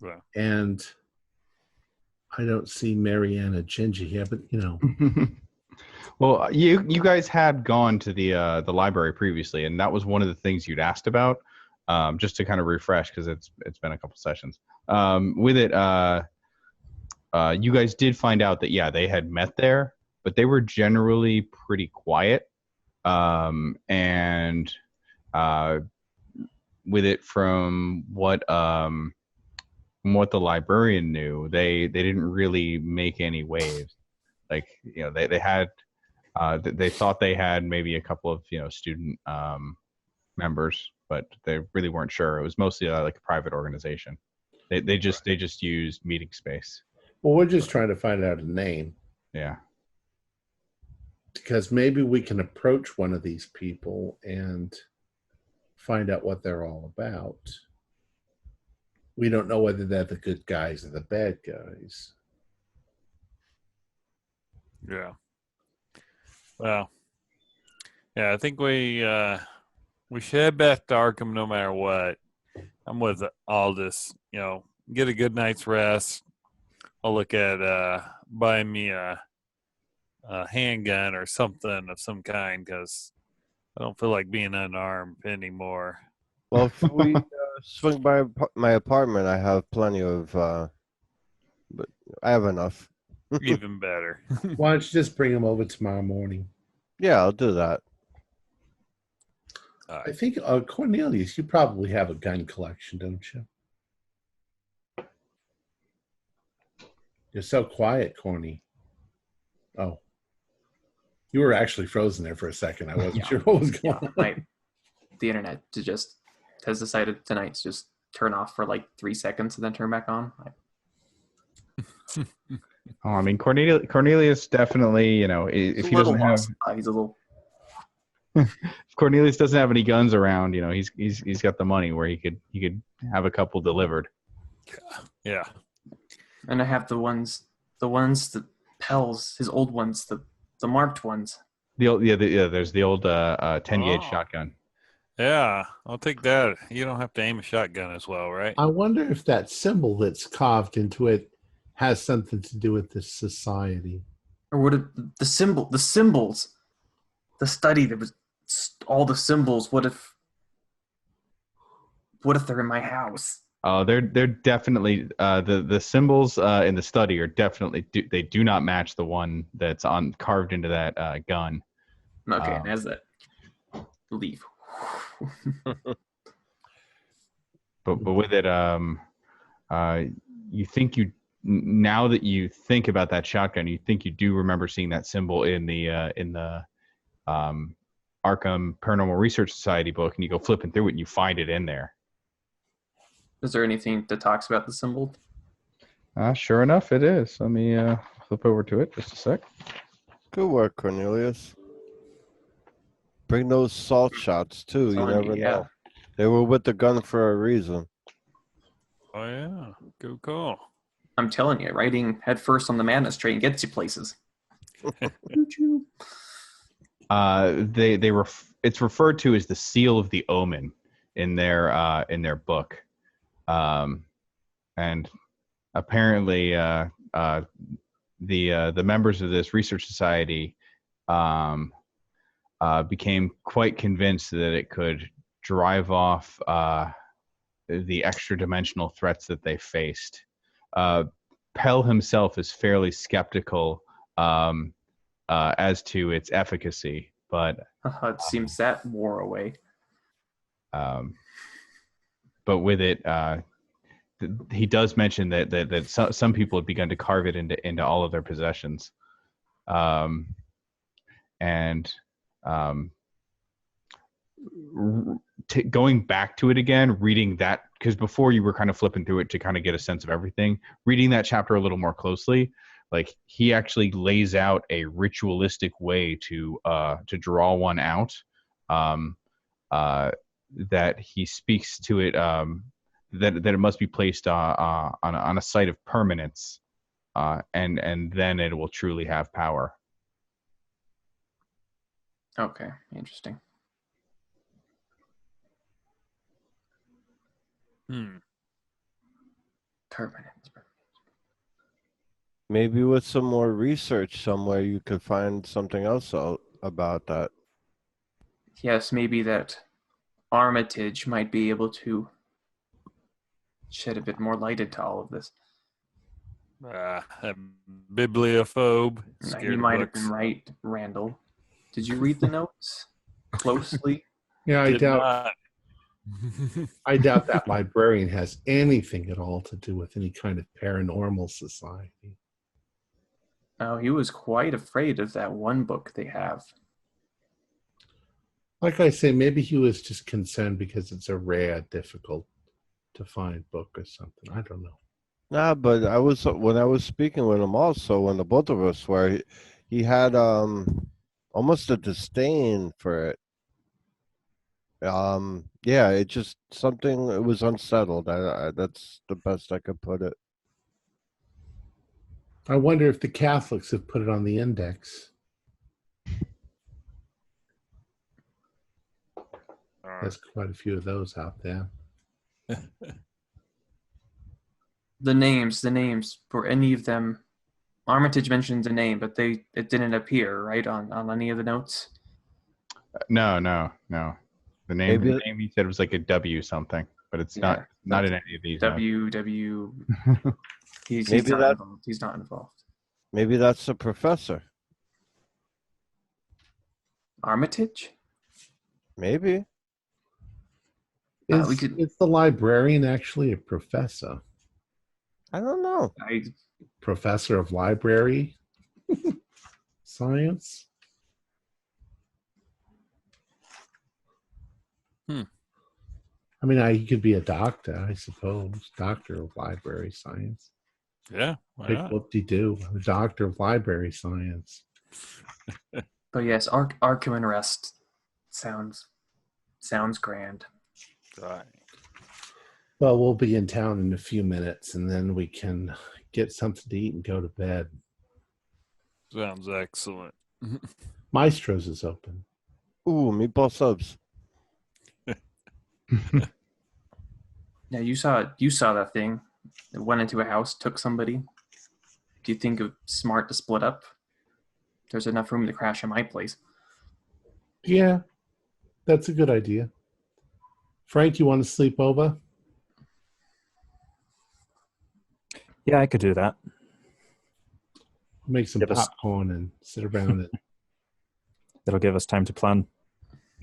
Well. And I don't see Mariana Ginger here, but Well, you guys had gone to the library previously, and that was one of the things you'd asked about, just to kind of refresh because it's been a couple sessions. With it, you guys did find out that they had met there, but they were generally pretty quiet, and with it from what the librarian knew, they didn't really make any waves. They had they thought they had maybe a couple of student members, but they really weren't sure. It was mostly like a private organization. They just used meeting space. Well, we're just trying to find out a name Yeah. because maybe we can approach one of these people and find out what they're all about. We don't know whether they're the good guys or the bad guys. Yeah. Well, yeah, I think we should head back to Arkham no matter what. I'm with Aldous. Get a good night's rest. I'll look at buying me a handgun or something of some kind because I don't feel like being unarmed anymore. Well, if we swing by my apartment, I have plenty of. But I have enough. Even better. Why don't you just bring them over tomorrow morning? Yeah, I'll do that. All I right. think, Cornelius, you probably have a gun collection, don't you? You're so quiet, Corny. Oh. You were actually frozen there for a second. I wasn't sure what was going on. The internet has decided tonight to just turn off for like 3 seconds and then turn back on. Oh, I mean, Cornelius definitely, if he doesn't have, he's a little. if Cornelius doesn't have any guns around, he's got the money where he could have a couple delivered. Yeah. And I have the ones the Pels, his old ones, the marked ones. There's the old 10 gauge shotgun. Yeah, I'll take that. You don't have to aim a shotgun as well, right? I wonder if that symbol that's carved into it has something to do with this society. Or would it, the symbols, the study that was all the symbols? What if they're in my house? They're definitely the symbols in the study are definitely they do not match the one that's carved into that gun. Okay, and as that leave. But with it, you think now that you think about that shotgun, you think you do remember seeing that symbol in the Arkham Paranormal Research Society book, and you go flipping through it and you find it in there. Is there anything that talks about the symbol? Sure enough, it is. Let me flip over to it just a sec. Good work, Cornelius. Bring those salt shots too. You never know. They were with the gun for a reason. Oh yeah, good call. I'm telling you, riding headfirst on the madness train gets you places. It's referred to as the seal of the omen in their book, and apparently the members of this research society became quite convinced that it could drive off the extra dimensional threats that they faced. Pell himself is fairly skeptical as to its efficacy, but it seems that wore away. But with it, he does mention that some people have begun to carve it into all of their possessions, and going back to it again, reading that, because before you were kind of flipping through it to kind of get a sense of everything, reading that chapter a little more closely, like he actually lays out a ritualistic way to draw one out, that he speaks to it, that it must be placed on a site of permanence, and then it will truly have power. Okay, interesting. Permanent. Maybe with some more research somewhere, you could find something else out about that. Yes, maybe that Armitage might be able to shed a bit more light into all of this. A bibliophobe. You might have been right, Randall. Did you read the notes closely? Yeah, I doubt that librarian has anything at all to do with any kind of paranormal society. Oh, he was quite afraid of that one book they have. Like I say, maybe he was just concerned because it's a rare, difficult to find book or something. I don't know. Nah, but when I was speaking with him also, when the both of us were, he had almost a disdain for it. Yeah, it just something. It was unsettled. That's the best I could put it. I wonder if the Catholics have put it on the index. There's quite a few of those out there. The names, for any of them. Armitage mentioned the name, but it didn't appear, right, on any of the notes? No. The name Maybe he said was like a W something, but it's Yeah, not in any of these. notes. W. He's Maybe not that- involved. He's not involved. maybe that's the professor. Armitage? Maybe. Is, we could- is the librarian actually a professor? I don't know. Professor of library science? I mean, he could be a doctor, I suppose. Doctor of library science. Yeah. Why Big not? whoop-de-doo. A doctor of library science. But yes, Arkham and Rest sounds grand. Right. Well, we'll be in town in a few minutes, and then we can get something to eat and go to bed. Sounds excellent. Maestro's is open. Ooh, meatball subs. Yeah, you saw that thing. It went into a house, took somebody. Do you think it's smart to split up? There's enough room to crash in my place. Yeah, that's a good idea. Frank, you want to sleep over? Yeah, I could do that. Make some Give us- popcorn and sit around it. It'll give us time to plan.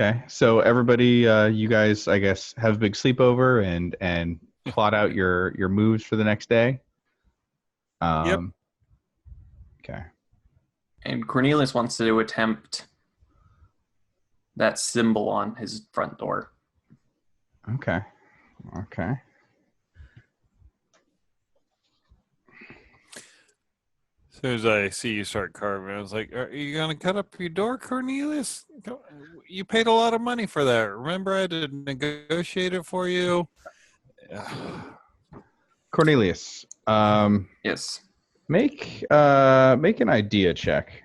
Okay, so everybody, you guys, I guess, have a big sleepover and plot out your moves for the next day. Yep. Okay. And Cornelius wants to attempt that symbol on his front door. Okay. As soon as I see you start carving, I was like, "Are you gonna cut up your door, Cornelius? You paid a lot of money for that. Remember, I had to negotiate it for you." Cornelius, Yes. make an idea check.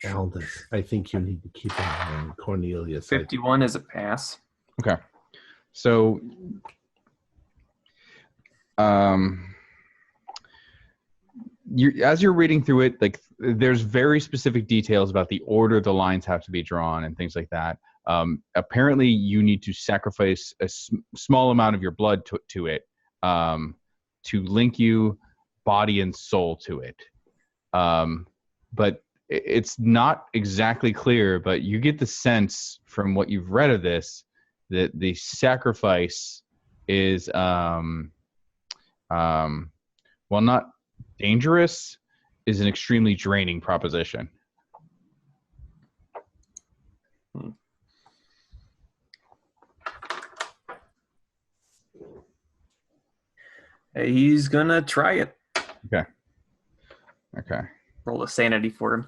Aldous, I think you need to keep an eye on Cornelius. 51 is a pass. Okay. So, as you're reading through it, like there's very specific details about the order the lines have to be drawn and things like that. Apparently, you need to sacrifice a small amount of your blood to it to link you body and soul to it. But it's not exactly clear, but you get the sense from what you've read of this that the sacrifice is, while not dangerous, is an extremely draining proposition. He's gonna try it. Okay. Roll a sanity for him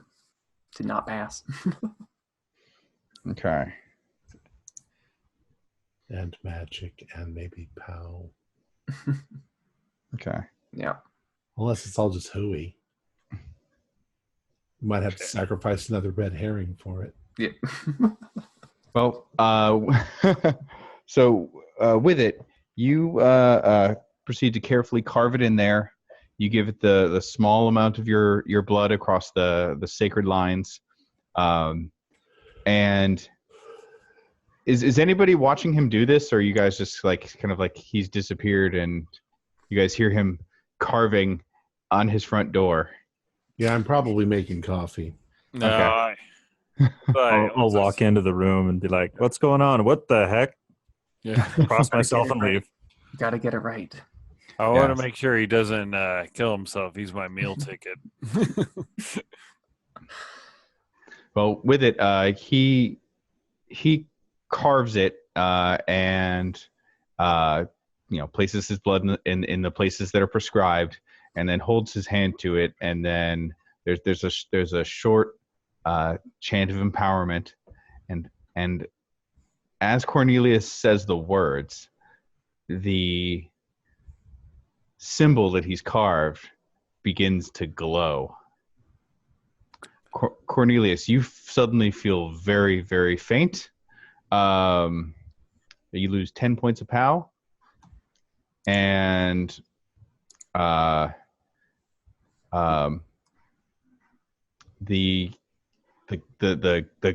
to not pass. Okay. And magic and maybe pow. Okay. Yeah. Unless it's all just hooey. You might have to sacrifice another red herring for it. Yeah. Well, so with it, you proceed to carefully carve it in there. You give it the small amount of your blood across the sacred lines. And is anybody watching him do this, or are you guys just like kind of like he's disappeared and you guys hear him carving on his front door? Yeah, I'm probably making coffee. No, Okay. I'll walk into the room and be like, "What's going on? What the heck?" Yeah. Cross myself and leave. Gotta get it right. I want Yes. to make sure he doesn't kill himself. He's my meal ticket. Well, with it, he carves it and places his blood in the places that are prescribed, and then holds his hand to it, and then there's a short chant of empowerment, and as Cornelius says the words, the symbol that he's carved begins to glow. Cornelius, you suddenly feel very, very faint. You lose 10 points of POW, and the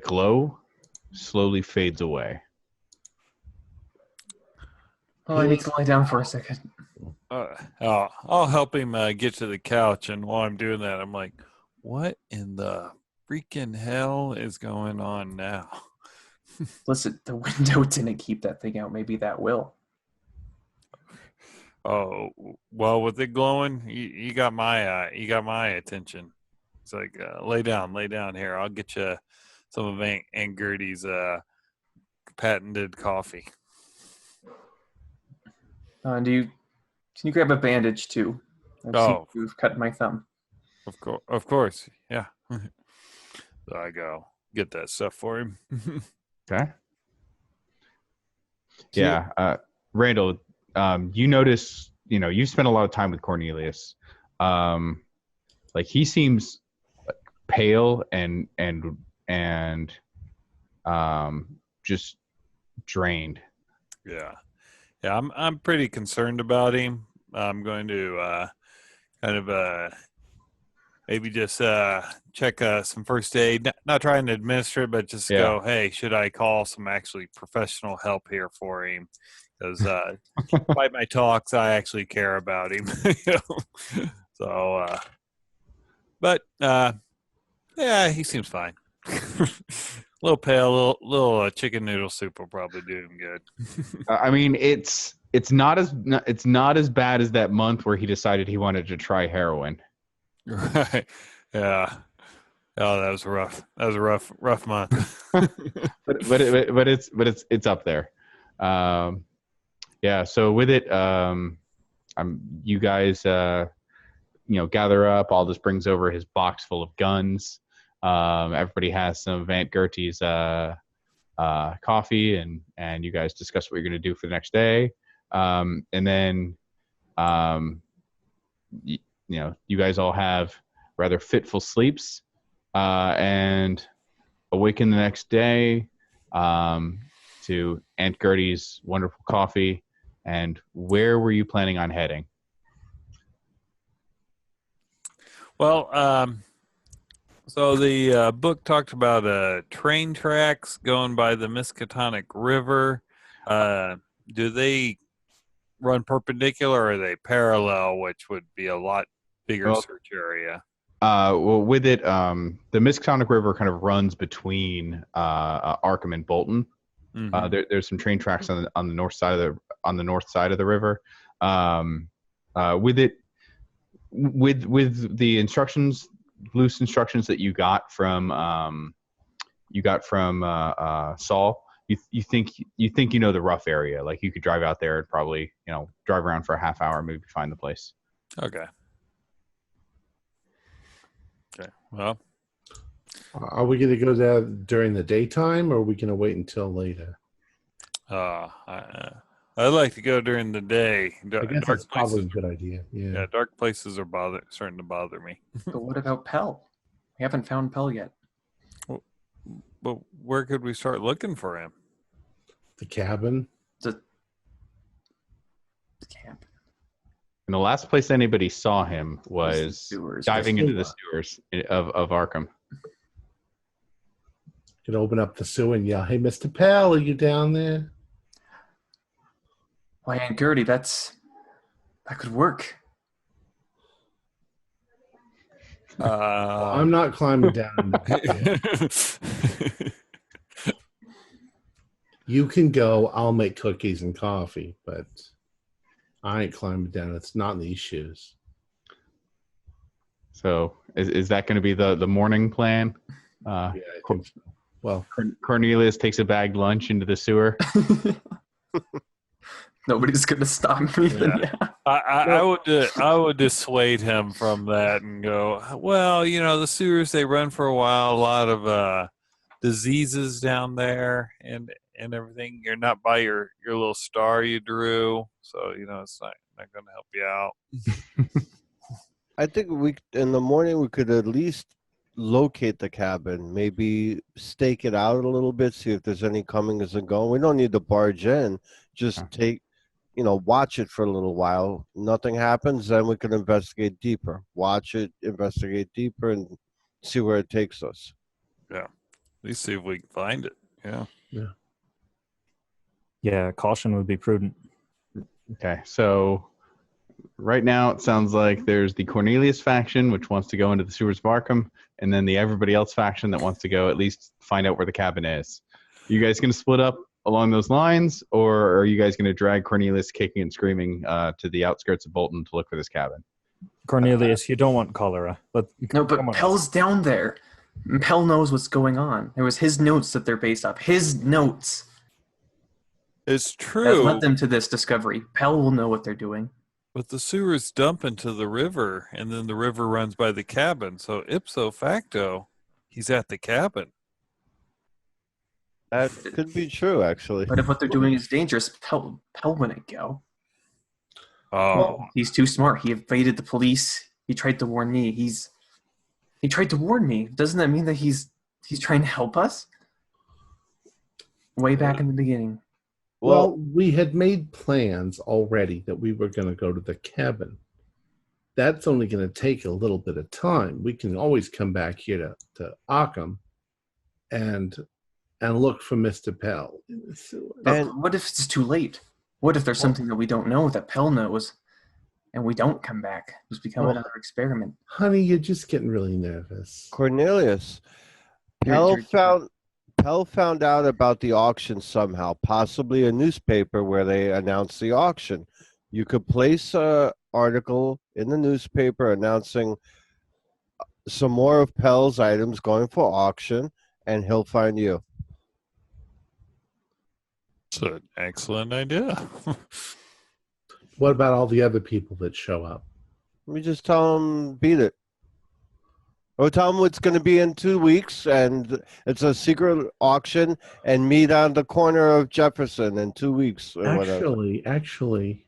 glow slowly fades away. Oh, I need to lie down for a second. I'll help him get to the couch, and while I'm doing that, I'm like, what in the freaking hell is going on now? Listen, the window didn't keep that thing out. Maybe that will. Oh, well, with it glowing, you got my attention. It's like, lay down here. I'll get you some of Aunt Gertie's patented coffee. Can you grab a bandage too? You've cut my thumb. Of course, yeah. So I go get that stuff for him. Okay. Yeah, Randall, you notice, you spent a lot of time with Cornelius. Like he seems pale and just drained. Yeah, I'm pretty concerned about him. I'm going to kind of maybe just check some first aid. Not trying to administer it, but just go, hey, should I call some actually professional help here for him? Because by my talks, I actually care about him. So, but yeah, he seems fine. A little pale, little chicken noodle soup will probably do him good. I mean, it's not as bad as that month where he decided he wanted to try heroin. Right. Yeah. Oh, that was rough. That was a rough month. but it's up there. Yeah. So with it, you guys, gather up. Aldous brings over his box full of guns. Everybody has some of Aunt Gertie's coffee, and you guys discuss what you're going to do for the next day. And then, you guys all have rather fitful sleeps, and awaken the next day to Aunt Gertie's wonderful coffee. And where were you planning on heading? Well, so the book talked about train tracks going by the Miskatonic River. Do they run perpendicular, or are they parallel, which would be a lot bigger search area? Well, with it, the Miskatonic River kind of runs between Arkham and Bolton. Mm-hmm. There's some train tracks on the north side of the river. With it, with the loose instructions that you got from Saul, you think the rough area. Like you could drive out there and probably drive around for a half hour, maybe find the place. Okay. Well, are we going to go there during the daytime, or are we going to wait until later? I'd like to go during the day. I guess that's probably a good idea. Yeah, dark places are starting to bother me. But what about Pell? We haven't found Pell yet. But where could we start looking for him? The cabin. The camp. And the last place anybody saw him was diving into the sewers of Arkham. Could open up the sewer and yell, "Hey, Mr. Pell, are you down there?" Why, Aunt Gertie, that could work. I'm not climbing down. You can go. I'll make cookies and coffee, but I ain't climbing down. It's not in these shoes. So is that going to be the morning plan? Yeah, I think so. Well, Cornelius takes a bagged lunch into the sewer. Nobody's gonna stop me. Then, yeah. I would dissuade him from that and go, well, the sewers, they run for a while, a lot of diseases down there and everything. You're not by your little star you drew, so it's not going to help you out. I think in the morning we could at least locate the cabin, maybe stake it out a little bit, see if there's any comings and going. We don't need to barge in, just watch it for a little while. Nothing happens, then we can investigate deeper. Watch it, investigate deeper, and see where it takes us. Yeah. At least see if we can find it. Yeah. Yeah, caution would be prudent. Okay, so right now it sounds like there's the Cornelius faction, which wants to go into the sewers of Arkham, and then the everybody else faction that wants to go at least find out where the cabin is. You guys going to split up along those lines, or are you guys going to drag Cornelius kicking and screaming to the outskirts of Bolton to look for this cabin? Cornelius, you don't want cholera. No, but Pell's down there. Pell knows what's going on. It was his notes that they're based off. His notes. It's That true. led them to this discovery. Pell will know what they're doing. But the sewers dump into the river, and then the river runs by the cabin. So ipso facto, he's at the cabin. That could be true, actually. But if what they're doing is dangerous, Pell wouldn't go. Oh, He's too smart. He evaded the police. He tried to warn me. He tried to warn me. Doesn't that mean that he's trying to help us? Way back in the beginning. Well, we had made plans already that we were going to go to the cabin. That's only going to take a little bit of time. We can always come back here to Arkham and look for Mr. Pell in the sewer. But what if it's too late? What if there's something that we don't know that Pell knows, and we don't come back? Just become another experiment. Honey, you're just getting really nervous. Cornelius, Pell found out about the auction somehow, possibly a newspaper where they announced the auction. You could place an article in the newspaper announcing some more of Pell's items going for auction, and he'll find you. it's an excellent idea. What about all the other people that show up? We just tell him, beat it. Or tell him it's going to be in 2 weeks, and it's a secret auction, and meet on the corner of Jefferson in 2 weeks. Or Actually,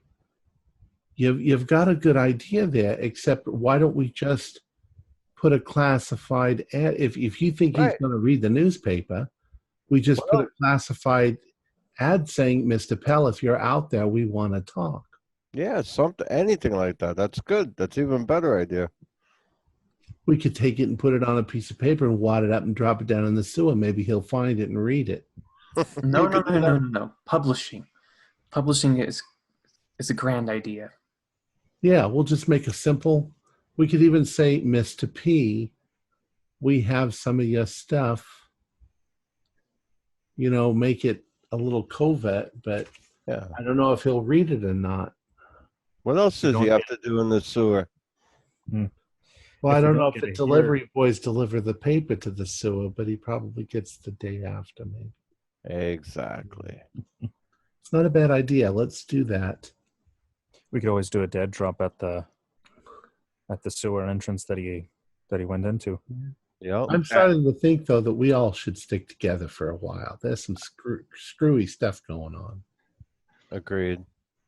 you've got a good idea there, except why don't we just put a classified ad? If you think he's going to read the newspaper, we just put a classified ad saying, Mr. Pell, if you're out there, we want to talk. Yeah, anything like that. That's good. That's even better idea. We could take it and put it on a piece of paper and wad it up and drop it down in the sewer. Maybe he'll find it and read it. No. Publishing is a grand idea. Yeah, we'll just make a simple. We could even say, Mr. P, we have some of your stuff. Make it a little covert, but Yeah. I don't know if he'll read it or not. What else does he have to do in the sewer? Well, If I don't we know don't if get the it delivery boys deliver the paper to the sewer, but he probably gets the day after me. Exactly. It's not a bad idea. Let's do that. We could always do a dead drop at the sewer entrance that he went into. Yep. I'm starting to think, though, that we all should stick together for a while. There's some screwy stuff going on. Agreed.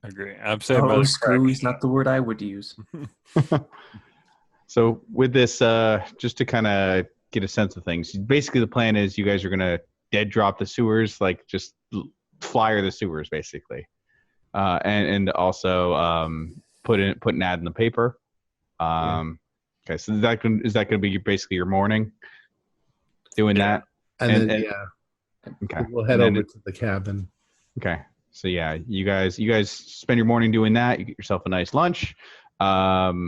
Agree. I'm saying Screw is not the word I would use. So with this, just to kind of get a sense of things, basically the plan is you guys are going to dead drop the sewers, like just flyer the sewers, basically, and also put an ad in the paper. Okay, so is that going to be basically your morning? Doing that, And then okay, we'll head over to the cabin. Okay, so yeah, you guys spend your morning doing that. You get yourself a nice lunch. A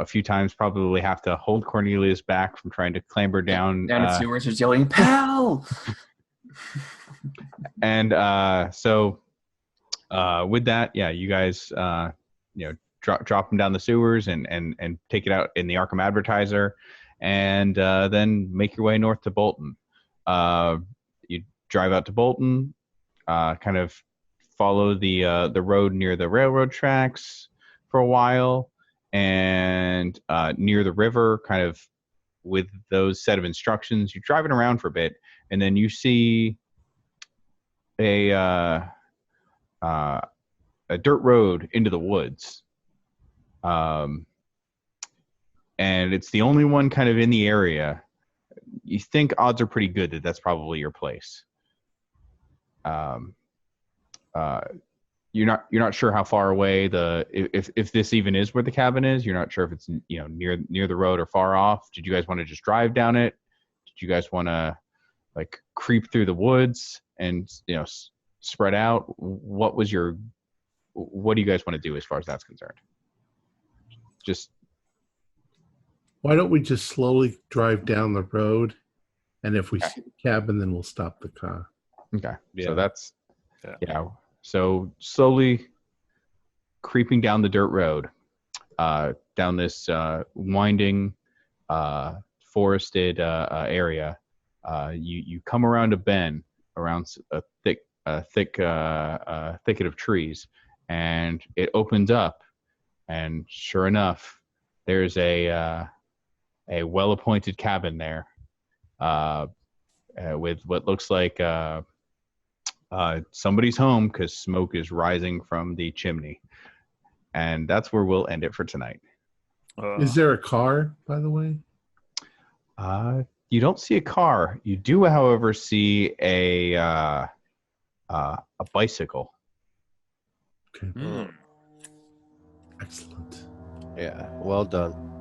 few times probably have to hold Cornelius back from trying to clamber down. Down at sewers, just yelling, "Pal!" And so with that, yeah, you guys, drop them down the sewers and take it out in the Arkham Advertiser, and then make your way north to Bolton. You drive out to Bolton, kind of follow the road near the railroad tracks for a while, and near the river, kind of with those set of instructions. You're driving around for a bit, and then you see a dirt road into the woods. And it's the only one kind of in the area. You think odds are pretty good that that's probably your place. You're not sure how far away if this even is where the cabin is. You're not sure if it's near the road or far off. Did you guys want to just drive down it? Did you guys want to like creep through the woods and spread out? What do you guys want to do as far as that's concerned? Just why don't we just slowly drive down the road, and if we see the cabin, then we'll stop the car. Okay. Yeah. So that's So slowly creeping down the dirt road, down this winding, forested area, you come around a bend, around a thick thicket of trees, and it opens up, and sure enough, there's a well-appointed cabin there, with what looks like somebody's home, because smoke is rising from the chimney. And that's where we'll end it for tonight. Is there a car, by the way? You don't see a car. You do, however, see a bicycle. Okay. Mm. Excellent. Yeah, well done.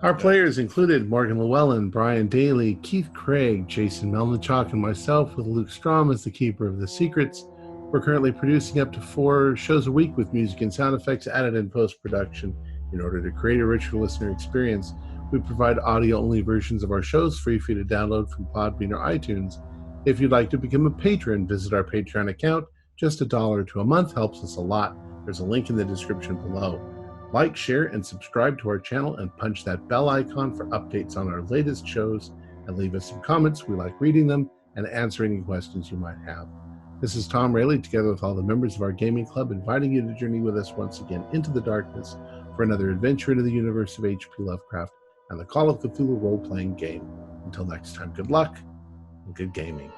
Our players included Morgan Llewellyn, Brian Daly, Keith Craig, Jason Melnichuk, and myself, with Luke Strom as the keeper of the secrets. We're currently producing up to 4 shows a week with music and sound effects added in post-production. In order to create a richer listener experience, we provide audio-only versions of our shows free for you to download from Podbean or iTunes. If you'd like to become a patron, visit our Patreon account. Just $1 a month helps us a lot. There's a link in the description below. Like, share, and subscribe to our channel, and punch that bell icon for updates on our latest shows, and leave us some comments. We like reading them and answering any questions you might have. This is Tom Rayleigh, together with all the members of our gaming club, inviting you to journey with us once again into the darkness for another adventure into the universe of H.P. Lovecraft and the Call of Cthulhu role-playing game. Until next time, good luck and good gaming.